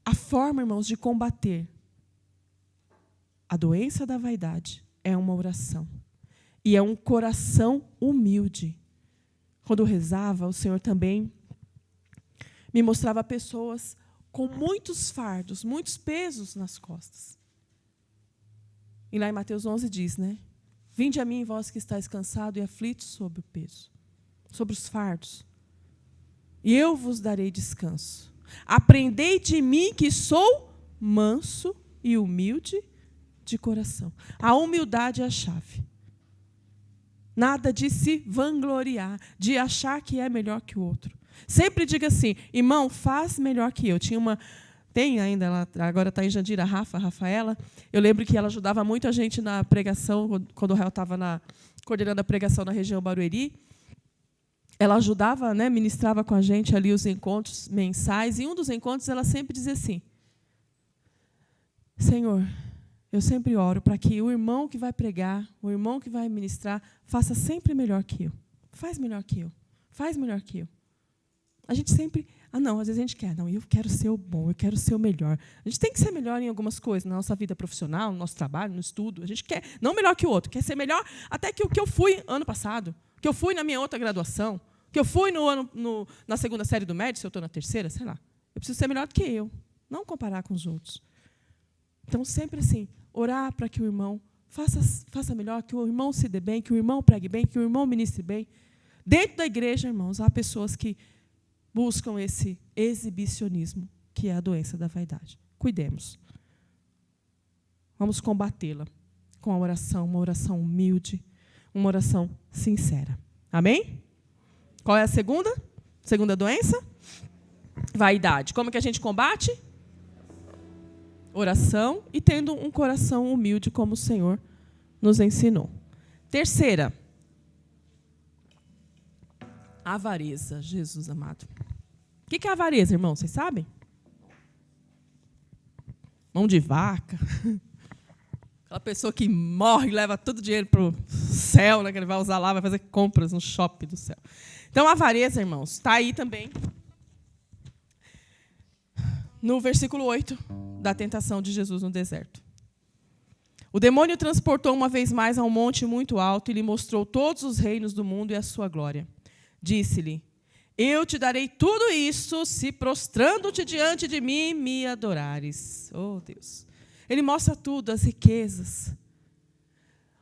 a forma, irmãos, de combater a doença da vaidade é uma oração. E é um coração humilde. Quando eu rezava, o Senhor também me mostrava pessoas com muitos fardos, muitos pesos nas costas. E lá em Mateus 11 diz, né? Vinde a mim, vós que estáis cansados e aflitos sob o peso, sobre os fardos, e eu vos darei descanso. Aprendei de mim, que sou manso e humilde de coração. A humildade é a chave. Nada de se vangloriar, de achar que é melhor que o outro. Sempre diga assim, irmão, faz melhor que eu. Tem ainda, ela agora está em Jandira, a Rafaela. Eu lembro que ela ajudava muito a gente na pregação, quando o Rael estava coordenando a pregação na região Barueri. Ela ajudava, né, ministrava com a gente ali os encontros mensais. E em um dos encontros ela sempre dizia assim, Senhor, eu sempre oro para que o irmão que vai pregar, o irmão que vai ministrar, faça sempre melhor que eu. Faz melhor que eu. Faz melhor que eu. A gente sempre... não, às vezes a gente quer. Não, eu quero ser o bom, eu quero ser o melhor. A gente tem que ser melhor em algumas coisas, na nossa vida profissional, no nosso trabalho, no estudo. A gente quer, não melhor que o outro, quer ser melhor até que o que eu fui ano passado, que eu fui na minha outra graduação, que eu fui na segunda série do médio, se eu estou na terceira, sei lá. Eu preciso ser melhor do que eu, não comparar com os outros. Então, sempre assim, orar para que o irmão faça melhor, que o irmão se dê bem, que o irmão pregue bem, que o irmão ministre bem. Dentro da igreja, irmãos, há pessoas que buscam esse exibicionismo, que é a doença da vaidade. Cuidemos. Vamos combatê-la com a oração, uma oração humilde, uma oração sincera. Amém? Qual é a segunda? Segunda doença? Vaidade. Como que a gente combate? Oração e tendo um coração humilde, como o Senhor nos ensinou. Terceira. Avareza, Jesus amado. O que é avareza, irmão? Vocês sabem? Mão de vaca. Aquela pessoa que morre e leva todo o dinheiro para o céu, né, que ele vai usar lá, vai fazer compras no shopping do céu. Então, a avareza, irmãos, está aí também no versículo 8 da tentação de Jesus no deserto. O demônio transportou uma vez mais a um monte muito alto e lhe mostrou todos os reinos do mundo e a sua glória. Disse-lhe, eu te darei tudo isso se prostrando-te diante de mim me adorares. Oh, Deus. Ele mostra tudo, as riquezas.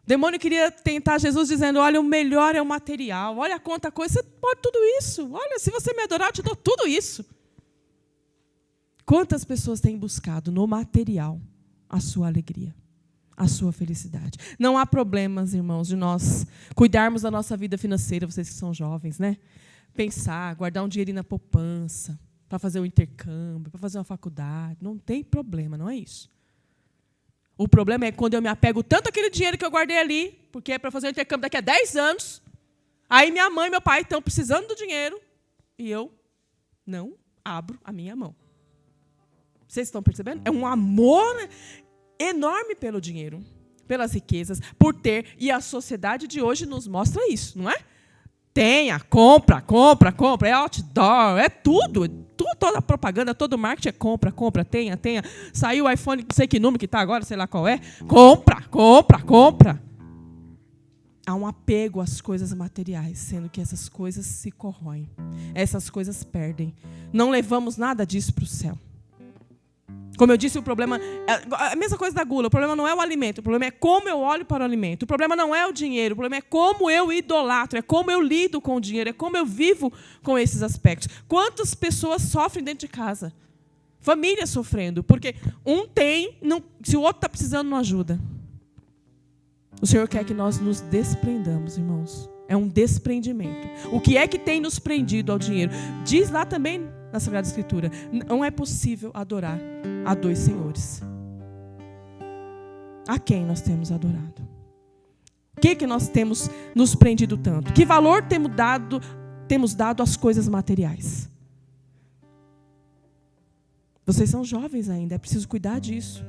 O demônio queria tentar Jesus dizendo, olha, o melhor é o material. Olha quanta coisa, você pode tudo isso. Olha, se você me adorar, eu te dou tudo isso. Quantas pessoas têm buscado no material a sua alegria, a sua felicidade? Não há problemas, irmãos, de nós cuidarmos da nossa vida financeira, vocês que são jovens, né? Pensar, guardar um dinheirinho na poupança, para fazer um intercâmbio, para fazer uma faculdade. Não tem problema, não é isso. O problema é quando eu me apego tanto àquele dinheiro que eu guardei ali, porque é para fazer um intercâmbio daqui a 10 anos, aí minha mãe e meu pai estão precisando do dinheiro, e eu não abro a minha mão. Vocês estão percebendo? É um amor enorme pelo dinheiro, pelas riquezas, por ter. E a sociedade de hoje nos mostra isso, não é? Tenha, compra, compra, compra. É outdoor, é tudo. Toda a propaganda, todo o marketing é compra, compra, tenha. Saiu o iPhone, não sei que número que está agora, sei lá qual é. Compra, compra, compra. Há um apego às coisas materiais, sendo que essas coisas se corroem. Essas coisas perdem. Não levamos nada disso para o céu. Como eu disse, o problema é a mesma coisa da gula. O problema não é o alimento, o problema é como eu olho para o alimento. O problema não é o dinheiro, o problema é como eu idolatro, é como eu lido com o dinheiro, é como eu vivo com esses aspectos. Quantas pessoas sofrem dentro de casa? Famílias sofrendo, porque um tem, se o outro está precisando, não ajuda. O Senhor quer que nós nos desprendamos, irmãos. É um desprendimento. O que é que tem nos prendido ao dinheiro? Diz lá também na Sagrada Escritura, não é possível adorar a dois senhores. A quem nós temos adorado? O que nós temos nos prendido tanto? Que valor temos dado às coisas materiais? Vocês são jovens ainda, é preciso cuidar disso.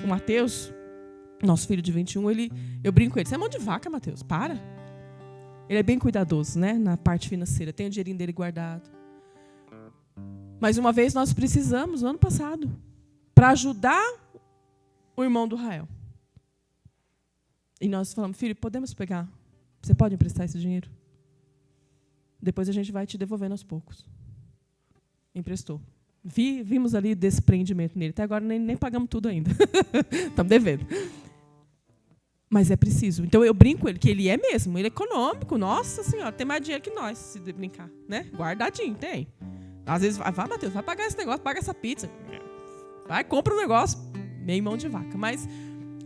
O Mateus, nosso filho de 21, eu brinco com ele. Você é mão de vaca, Mateus, para. Ele é bem cuidadoso, né, na parte financeira. Tem o dinheirinho dele guardado. Mas uma vez nós precisamos, no ano passado, para ajudar o irmão do Rael. E nós falamos, filho, podemos pegar? Você pode emprestar esse dinheiro? Depois a gente vai te devolvendo aos poucos. Emprestou. Vimos ali desprendimento nele. Até agora nem pagamos tudo ainda. Estamos devendo. Mas é preciso. Então eu brinco ele, que ele é mesmo. Ele é econômico. Nossa Senhora, tem mais dinheiro que nós, se brincar. Né? Guardadinho, tem. Às vezes, vai, Matheus, vai pagar esse negócio, paga essa pizza. Vai, compra um negócio, meio mão de vaca. Mas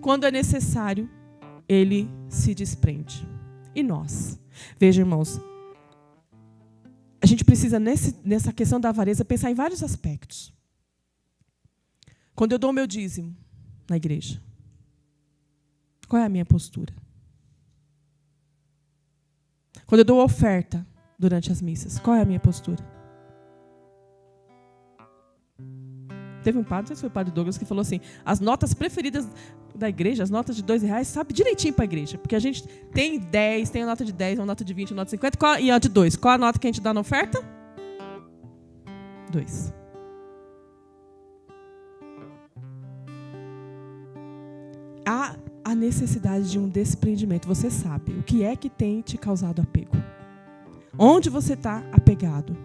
quando é necessário, ele se desprende. E nós? Veja, irmãos, a gente precisa, nessa questão da avareza, pensar em vários aspectos. Quando eu dou o meu dízimo na igreja, qual é a minha postura? Quando eu dou a oferta durante as missas, qual é a minha postura? Teve um padre, não sei se foi o padre Douglas, que falou assim, as notas preferidas da igreja, as notas de R$2, sabe direitinho para a igreja. Porque a gente tem 10, tem a nota de 10, uma nota de 20, uma nota de 50 e a de 2. Qual a nota que a gente dá na oferta? 2. Há a necessidade de um desprendimento. Você sabe o que é que tem te causado apego. Onde você está apegado.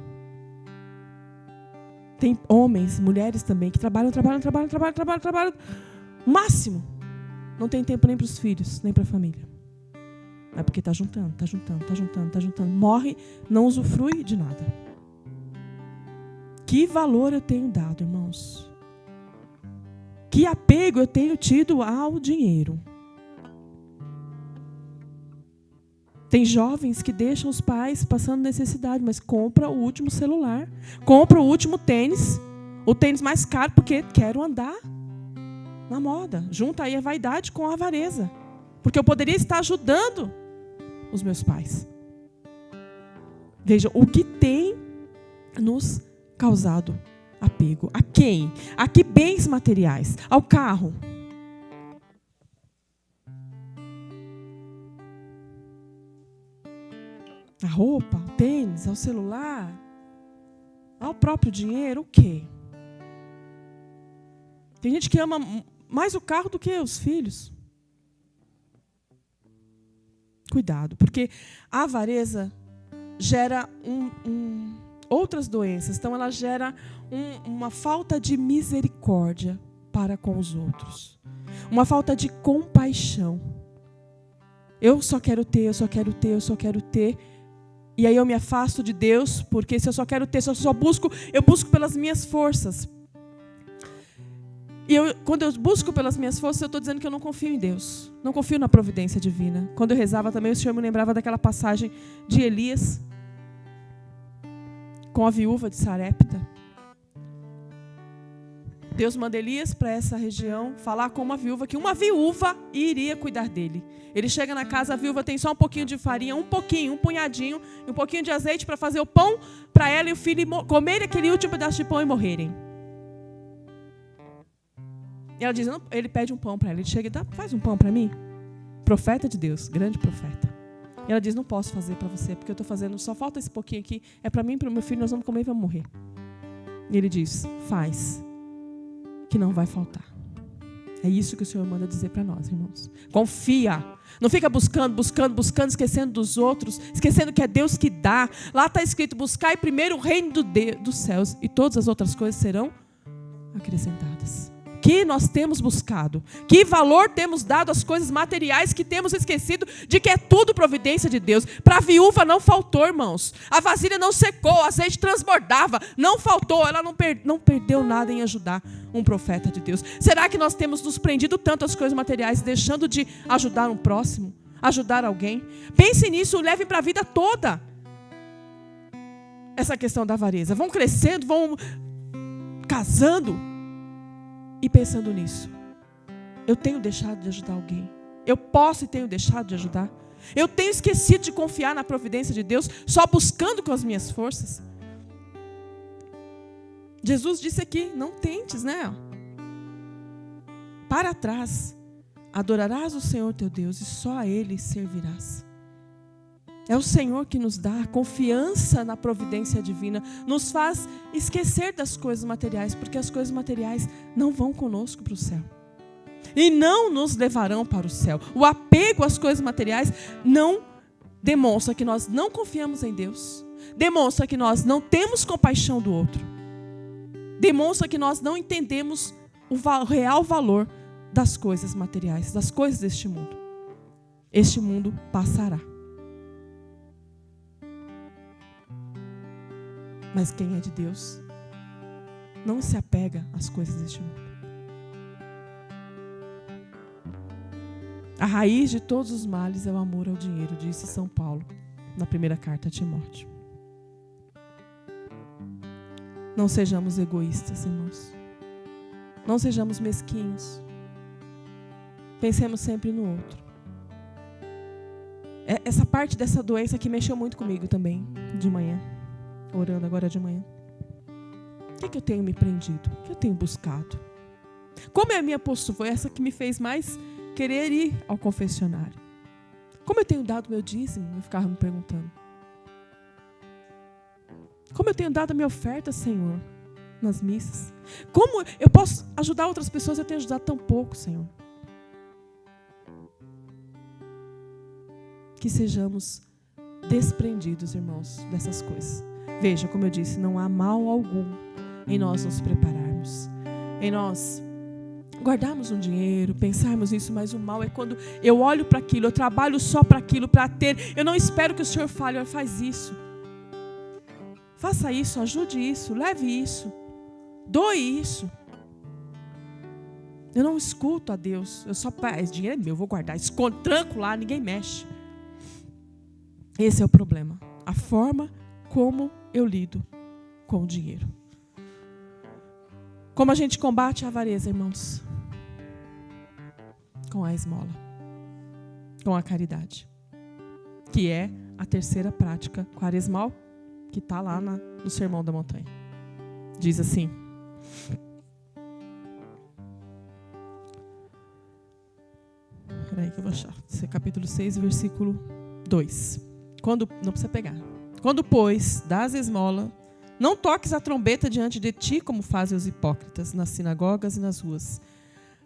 Tem homens, mulheres também, que trabalham o máximo. Não tem tempo nem para os filhos, nem para a família. É porque está juntando. Morre, não usufrui de nada. Que valor eu tenho dado, irmãos? Que apego eu tenho tido ao dinheiro? Tem jovens que deixam os pais passando necessidade, mas compra o último celular, compra o último tênis, o tênis mais caro, porque quero andar na moda. Junta aí a vaidade com a avareza. Porque eu poderia estar ajudando os meus pais. Veja, o que tem nos causado apego? A quem? A que bens materiais? Ao carro? A roupa, o tênis, ao celular, ao próprio dinheiro, o quê? Tem gente que ama mais o carro do que os filhos. Cuidado, porque a avareza gera outras doenças. Então, ela gera uma falta de misericórdia para com os outros. Uma falta de compaixão. Eu só quero ter. E aí eu me afasto de Deus, porque se eu só quero ter, eu busco pelas minhas forças. E quando eu busco pelas minhas forças, eu estou dizendo que eu não confio em Deus. Não confio na providência divina. Quando eu rezava também, o Senhor me lembrava daquela passagem de Elias com a viúva de Sarepta. Deus manda Elias para essa região falar com uma viúva, que uma viúva iria cuidar dele. Ele chega na casa, a viúva tem só um pouquinho de farinha, um punhadinho, e um pouquinho de azeite para fazer o pão para ela e o filho comerem aquele último pedaço de pão e morrerem. E ela diz, não, ele pede um pão para ela. Ele chega e dá, faz um pão para mim. Profeta de Deus, grande profeta. E ela diz, não posso fazer para você, porque eu estou fazendo, só falta esse pouquinho aqui, é para mim e para o meu filho, nós vamos comer e vamos morrer. E ele diz, faz, que não vai faltar. É isso que o Senhor manda dizer para nós, irmãos. Confia. Não fica buscando, esquecendo dos outros, esquecendo que é Deus que dá. Lá está escrito, buscai primeiro o reino dos céus e todas as outras coisas serão acrescentadas. Que nós temos buscado? Que valor temos dado às coisas materiais que temos esquecido de que é tudo providência de Deus? Para a viúva não faltou, irmãos. A vasilha não secou, o azeite transbordava. Não faltou, ela não perdeu nada em ajudar um profeta de Deus. Será que nós temos nos prendido tanto às coisas materiais, deixando de ajudar um próximo? Ajudar alguém? Pense nisso, leve para a vida toda essa questão da avareza. Vão crescendo, vão casando e pensando nisso. Eu tenho deixado de ajudar alguém. Eu posso e tenho deixado de ajudar. Eu tenho esquecido de confiar na providência de Deus, só buscando com as minhas forças. Jesus disse aqui, não tentes, né? Para trás, adorarás o Senhor teu Deus e só a Ele servirás. É o Senhor que nos dá confiança na providência divina, nos faz esquecer das coisas materiais, porque as coisas materiais não vão conosco para o céu. E não nos levarão para o céu. O apego às coisas materiais não demonstra que nós não confiamos em Deus. Demonstra que nós não temos compaixão do outro. Demonstra que nós não entendemos o real valor das coisas materiais, das coisas deste mundo. este mundo passará. Mas quem é de Deus não se apega às coisas deste mundo. A raiz de todos os males é o amor ao dinheiro, disse São Paulo na primeira carta a Timóteo. Não sejamos egoístas, irmãos. Não sejamos mesquinhos. Pensemos sempre no outro. Essa parte dessa doença que mexeu muito comigo também, de manhã, orando agora de manhã. O que eu tenho me prendido? O que eu tenho buscado? Como é a minha postura? Foi essa que me fez mais querer ir ao confessionário. Como eu tenho dado meu dízimo? Eu ficava me perguntando. Como eu tenho dado a minha oferta, Senhor, nas missas? Como eu posso ajudar outras pessoas? Eu tenho ajudado tão pouco, Senhor. Que sejamos desprendidos, irmãos, dessas coisas. Veja, como eu disse, não há mal algum em nós nos prepararmos, em nós guardarmos um dinheiro, pensarmos nisso, mas o mal é quando eu olho para aquilo, eu trabalho só para aquilo, para ter. Eu não espero que o Senhor fale, olha, faz isso. Faça isso, ajude isso, leve isso, doe isso. Eu não escuto a Deus. Eu só, esse dinheiro é meu, eu vou guardar. Escondo, tranco lá, ninguém mexe. Esse é o problema. A forma como eu lido com o dinheiro. Como a gente combate a avareza, irmãos? Com a esmola. Com a caridade. Que é a terceira prática quaresmal, que está lá no Sermão da Montanha. Diz assim. Peraí que eu vou achar. Esse é capítulo 6, versículo 2. Não precisa pegar. Quando, pois, dás esmola, não toques a trombeta diante de ti, como fazem os hipócritas nas sinagogas e nas ruas,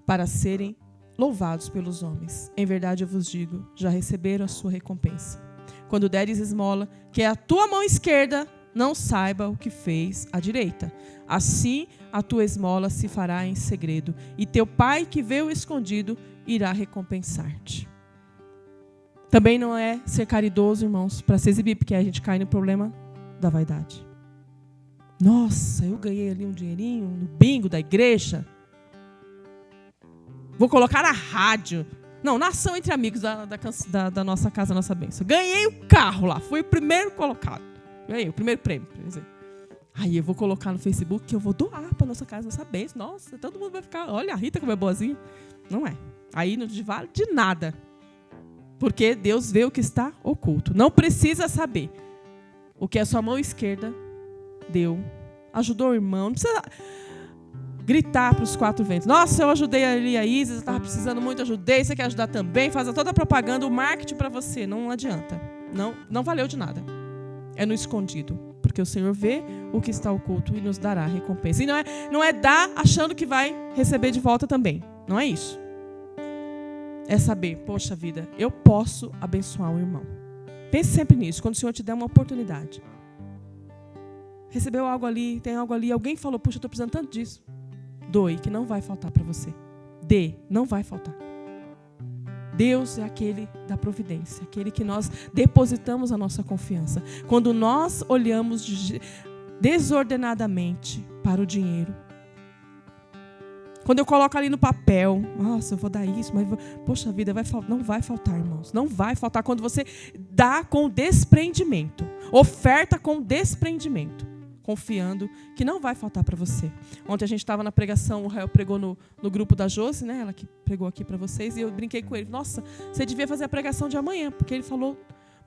para serem louvados pelos homens. Em verdade eu vos digo, já receberam a sua recompensa. Quando deres esmola, que a tua mão esquerda não saiba o que fez a direita. Assim a tua esmola se fará em segredo, e teu pai que vê o escondido irá recompensar-te. Também não é ser caridoso, irmãos, para se exibir, porque a gente cai no problema da vaidade. Nossa, eu ganhei ali um dinheirinho no bingo da igreja. Vou colocar na rádio. Não, na ação entre amigos da nossa casa, nossa bênção. Ganhei o carro lá, fui o primeiro colocado. Ganhei o primeiro prêmio, quer dizer. Aí eu vou colocar no Facebook que eu vou doar para nossa casa, nossa bênção. Nossa, todo mundo vai ficar, olha a Rita como é boazinha. Não é. Aí não te vale de nada. Porque Deus vê o que está oculto. Não precisa saber o que a sua mão esquerda deu. Ajudou o irmão. Não precisa gritar para os quatro ventos. Nossa, eu ajudei ali a Isis, eu estava precisando muito, ajudei. Você quer ajudar também? Faz toda a propaganda, o marketing para você. Não adianta. Não valeu de nada. É no escondido. Porque o Senhor vê o que está oculto e nos dará recompensa. E não é dar achando que vai receber de volta também. Não é isso. É saber, poxa vida, eu posso abençoar um irmão. Pense sempre nisso, quando o Senhor te der uma oportunidade. Recebeu algo ali, tem algo ali, alguém falou, puxa, eu estou precisando tanto disso. Doe, que não vai faltar para você. Dê, não vai faltar. Deus é aquele da providência, aquele que nós depositamos a nossa confiança. Quando nós olhamos desordenadamente para o dinheiro, quando eu coloco ali no papel, nossa, eu vou dar isso, mas poxa vida, não vai faltar, irmãos. Não vai faltar quando você dá com desprendimento. Oferta com desprendimento. Confiando que não vai faltar para você. Ontem a gente estava na pregação, o Rael pregou no grupo da Josi, né? Ela que pregou aqui para vocês, e eu brinquei com ele. Nossa, você devia fazer a pregação de amanhã, porque ele falou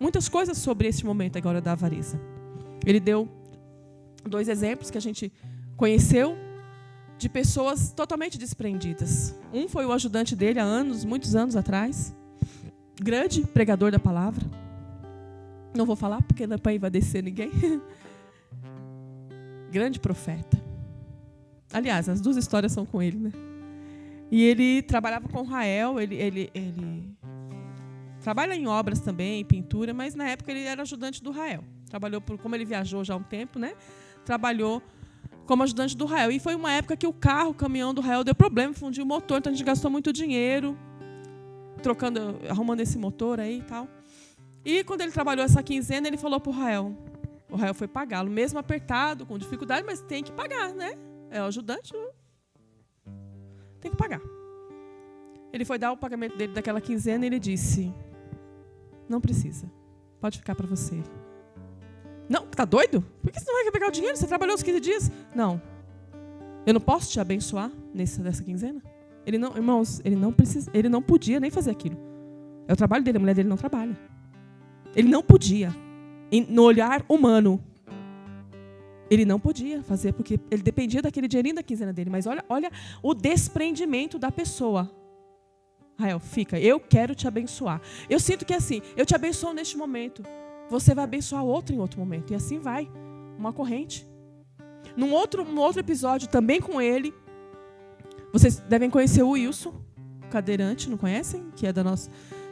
muitas coisas sobre esse momento agora da avareza. Ele deu 2 exemplos que a gente conheceu, de pessoas totalmente desprendidas. Um foi o ajudante dele há anos, muitos anos atrás. Grande pregador da palavra. Não vou falar porque não é para envadecer ninguém. Grande profeta. Aliás, as 2 histórias são com ele, né? E ele trabalhava com Rael, ele trabalha em obras também, em pintura, mas na época ele era ajudante do Rael. Trabalhou como ele viajou já há um tempo, né? Trabalhou como ajudante do Rael. E foi uma época que o caminhão do Rael deu problema, fundiu o motor, então a gente gastou muito dinheiro. arrumando esse motor aí e tal. E quando ele trabalhou essa quinzena, ele falou para o Rael. O Rael foi pagá-lo, mesmo apertado, com dificuldade, mas tem que pagar, né? É o ajudante, tem que pagar. Ele foi dar o pagamento dele daquela quinzena e ele disse: não precisa, pode ficar para você. Não, tá doido? Por que você não vai pegar o dinheiro? Você trabalhou os 15 dias? Não. Eu não posso te abençoar nessa quinzena? Ele não, irmãos, ele não podia nem fazer aquilo. É o trabalho dele, a mulher dele não trabalha. Ele não podia, no olhar humano, ele não podia fazer, porque ele dependia daquele dinheirinho da quinzena dele. Mas olha o desprendimento da pessoa. Rael, fica, eu quero te abençoar. Eu sinto que é assim, eu te abençoo neste momento, você vai abençoar outro em outro momento. E assim vai, uma corrente. Num outro episódio, também com ele, vocês devem conhecer o Wilson, cadeirante, não conhecem?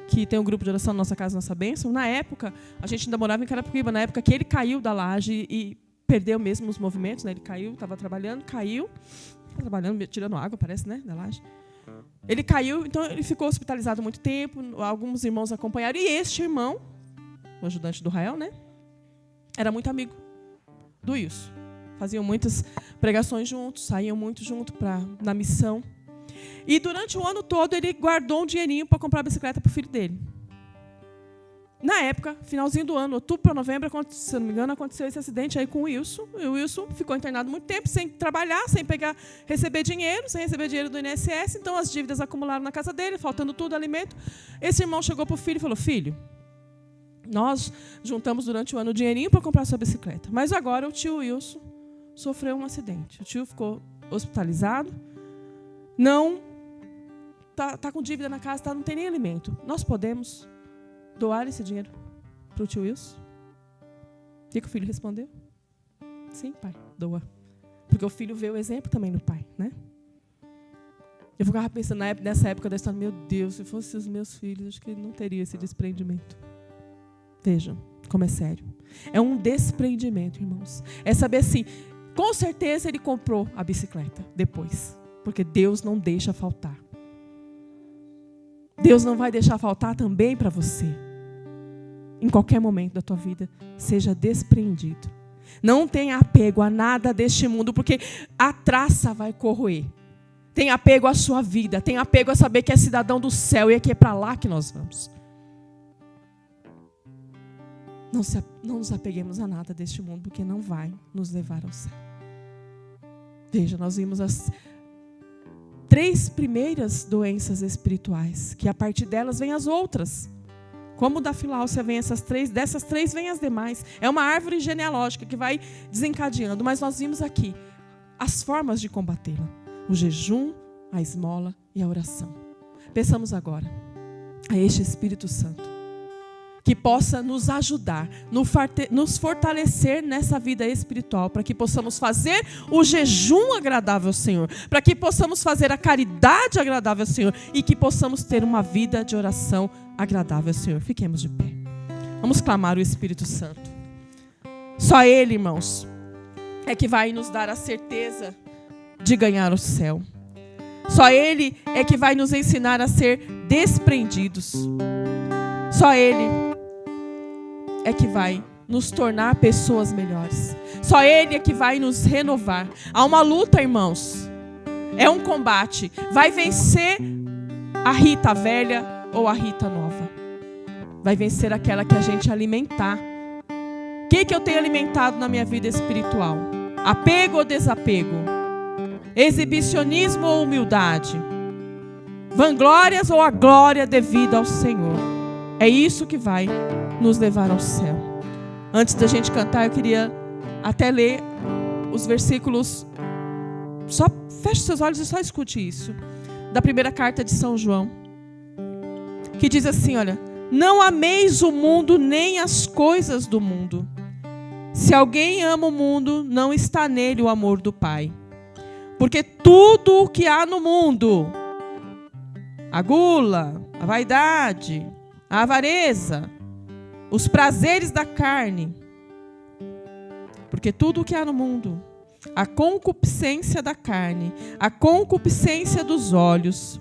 Que tem um grupo de oração na Nossa Casa, Nossa Bênção. Na época, a gente ainda morava em Carapicuíba, na época que ele caiu da laje e perdeu mesmo os movimentos, né? Ele caiu, estava trabalhando, tirando água, parece, né? Da laje. Ele caiu, então ele ficou hospitalizado muito tempo, alguns irmãos acompanharam, e este irmão, o ajudante do Rael, né? Era muito amigo do Wilson. Faziam muitas pregações juntos, saíam muito juntos na missão. E durante o ano todo ele guardou um dinheirinho para comprar a bicicleta para o filho dele. Na época, finalzinho do ano, outubro para novembro, se eu não me engano, aconteceu esse acidente aí com o Wilson. E o Wilson ficou internado muito tempo, sem trabalhar, sem receber dinheiro do INSS. Então as dívidas acumularam na casa dele, faltando tudo, alimento. Esse irmão chegou para o filho e falou: filho, nós juntamos durante o ano o dinheirinho para comprar a sua bicicleta. Mas agora o tio Wilson sofreu um acidente. O tio ficou hospitalizado, não tá com dívida na casa, não tem nem alimento. Nós podemos doar esse dinheiro para o tio Wilson? O que o filho respondeu? Sim, pai, doa. Porque o filho vê o exemplo também do pai, né? Eu ficava pensando nessa época da história: meu Deus, se fossem os meus filhos, acho que não teria esse desprendimento. Vejam como é sério. É um desprendimento, irmãos. É saber assim, com certeza ele comprou a bicicleta depois, porque Deus não deixa faltar. Deus não vai deixar faltar também para você. Em qualquer momento da tua vida, seja desprendido. Não tenha apego a nada deste mundo, porque a traça vai corroer. Tenha apego à sua vida, tenha apego a saber que é cidadão do céu e é que é para lá que nós vamos. Não nos apeguemos a nada deste mundo, porque não vai nos levar ao céu. Veja, nós vimos as 3 primeiras doenças espirituais, que a partir delas vêm as outras. Como da filáusia vem essas 3, dessas 3 vêm as demais. É uma árvore genealógica que vai desencadeando. Mas nós vimos aqui as formas de combatê-la: o jejum, a esmola e a oração. Pensamos agora a este Espírito Santo, que possa nos ajudar, nos fortalecer nessa vida espiritual, para que possamos fazer o jejum agradável ao Senhor, para que possamos fazer a caridade agradável ao Senhor e que possamos ter uma vida de oração agradável ao Senhor. Fiquemos de pé. Vamos clamar o Espírito Santo. Só Ele, irmãos, é que vai nos dar a certeza de ganhar o céu. Só Ele é que vai nos ensinar a ser desprendidos. Só Ele é que vai nos tornar pessoas melhores. Só Ele é que vai nos renovar. Há uma luta, irmãos. É um combate. Vai vencer a Rita velha ou a Rita nova? Vai vencer aquela que a gente alimentar. O que eu tenho alimentado na minha vida espiritual? Apego ou desapego? Exibicionismo ou humildade? Vanglórias ou a glória devida ao Senhor? É isso que vai nos levar ao céu. Antes da gente cantar, eu queria até ler os versículos. Só feche seus olhos e só escute isso. Da primeira carta de São João, que diz assim, olha: não ameis o mundo nem as coisas do mundo. Se alguém ama o mundo, não está nele o amor do Pai. Porque tudo o que há no mundo, a gula, a vaidade, a avareza, os prazeres da carne, porque tudo o que há no mundo, a concupiscência da carne, a concupiscência dos olhos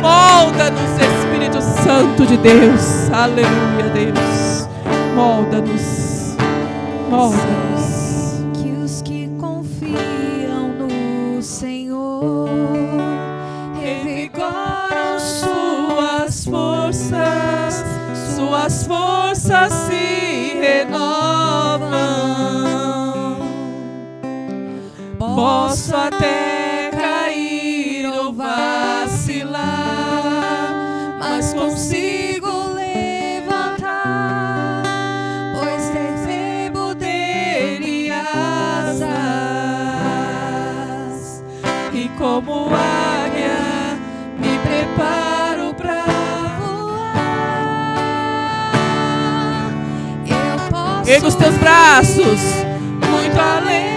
Molda-nos, Espírito Santo de Deus. Aleluia, Deus. Molda-nos. Molda-nos. Que os que confiam no Senhor revigoram suas forças. Suas forças se renovam. Posso até cair ou vacilar, mas consigo levantar, pois recebo dele asas. E como águia me preparo pra voar. Eu posso erga os teus braços muito além.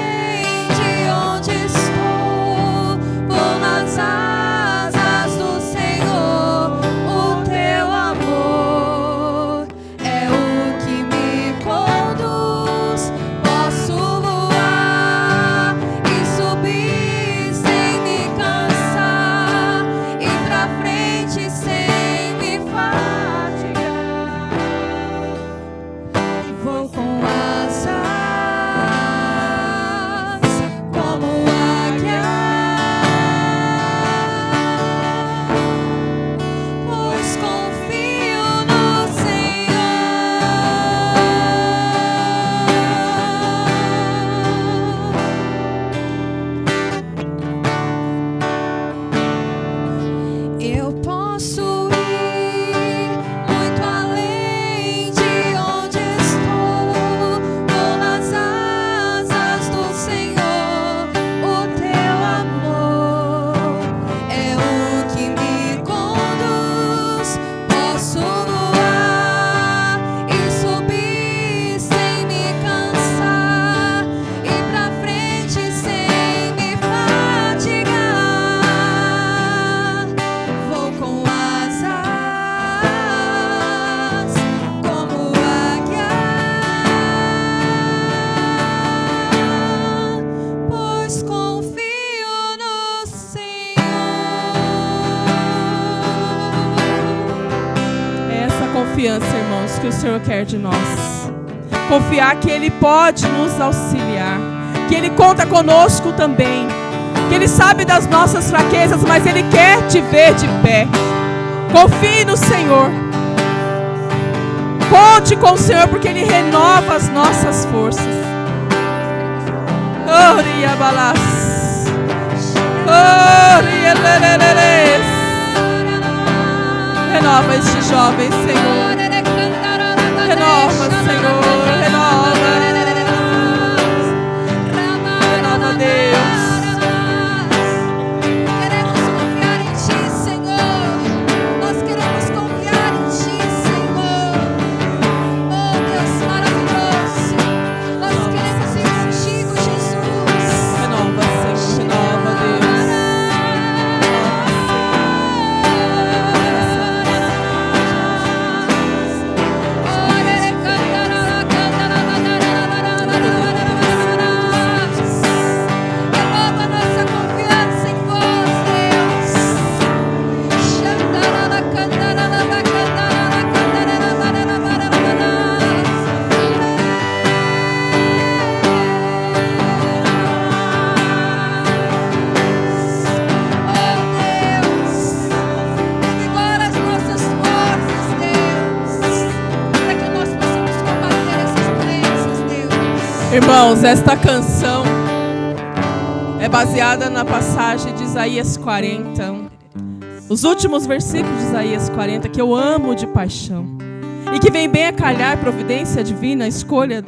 Confiança, irmãos, que o Senhor quer de nós. Confiar que Ele pode nos auxiliar, que Ele conta conosco também, que Ele sabe das nossas fraquezas, mas Ele quer te ver de pé. Confie no Senhor. Conte com o Senhor, porque Ele renova as nossas forças. Renova este jovem, Senhor. Renova, Senhor. Renova. Renova, Deus. Queremos confiar em Ti, Senhor. Nós queremos confiar em Ti, Senhor. Oh, Deus maravilhoso. Nós queremos ir contigo, Jesus. Renova, Senhor. Renova, Deus. Canta Irmãos, esta canção é baseada na passagem de Isaías 40, os últimos versículos de Isaías 40, que eu amo de paixão, e que vem bem a calhar providência divina, a escolha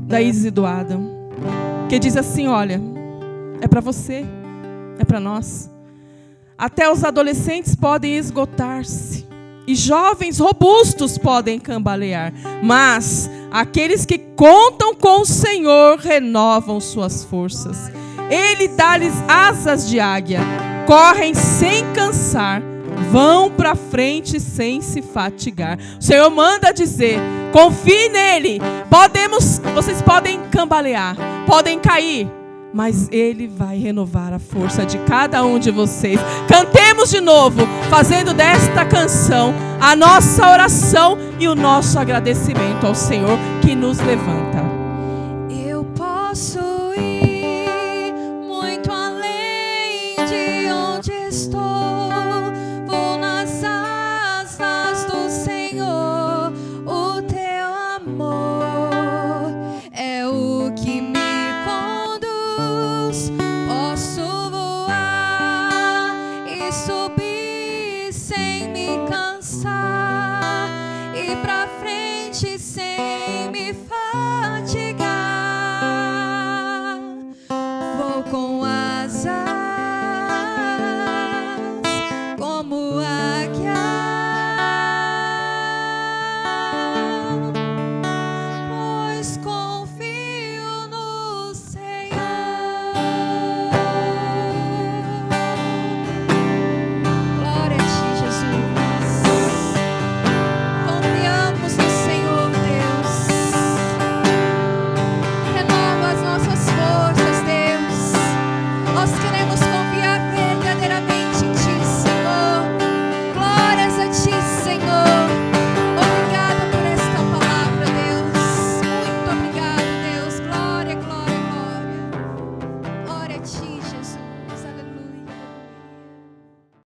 da Isis e do Adam, que diz assim: olha, é para você, é para nós. Até os adolescentes podem esgotar-se, e jovens robustos podem cambalear, mas aqueles que contam com o Senhor renovam suas forças. Ele dá-lhes asas de águia, correm sem cansar, vão para frente sem se fatigar. O Senhor manda dizer: confie nele. Vocês podem cambalear, podem cair, mas Ele vai renovar a força de cada um de vocês. Cantemos de novo, fazendo desta canção a nossa oração e o nosso agradecimento ao Senhor que nos levanta.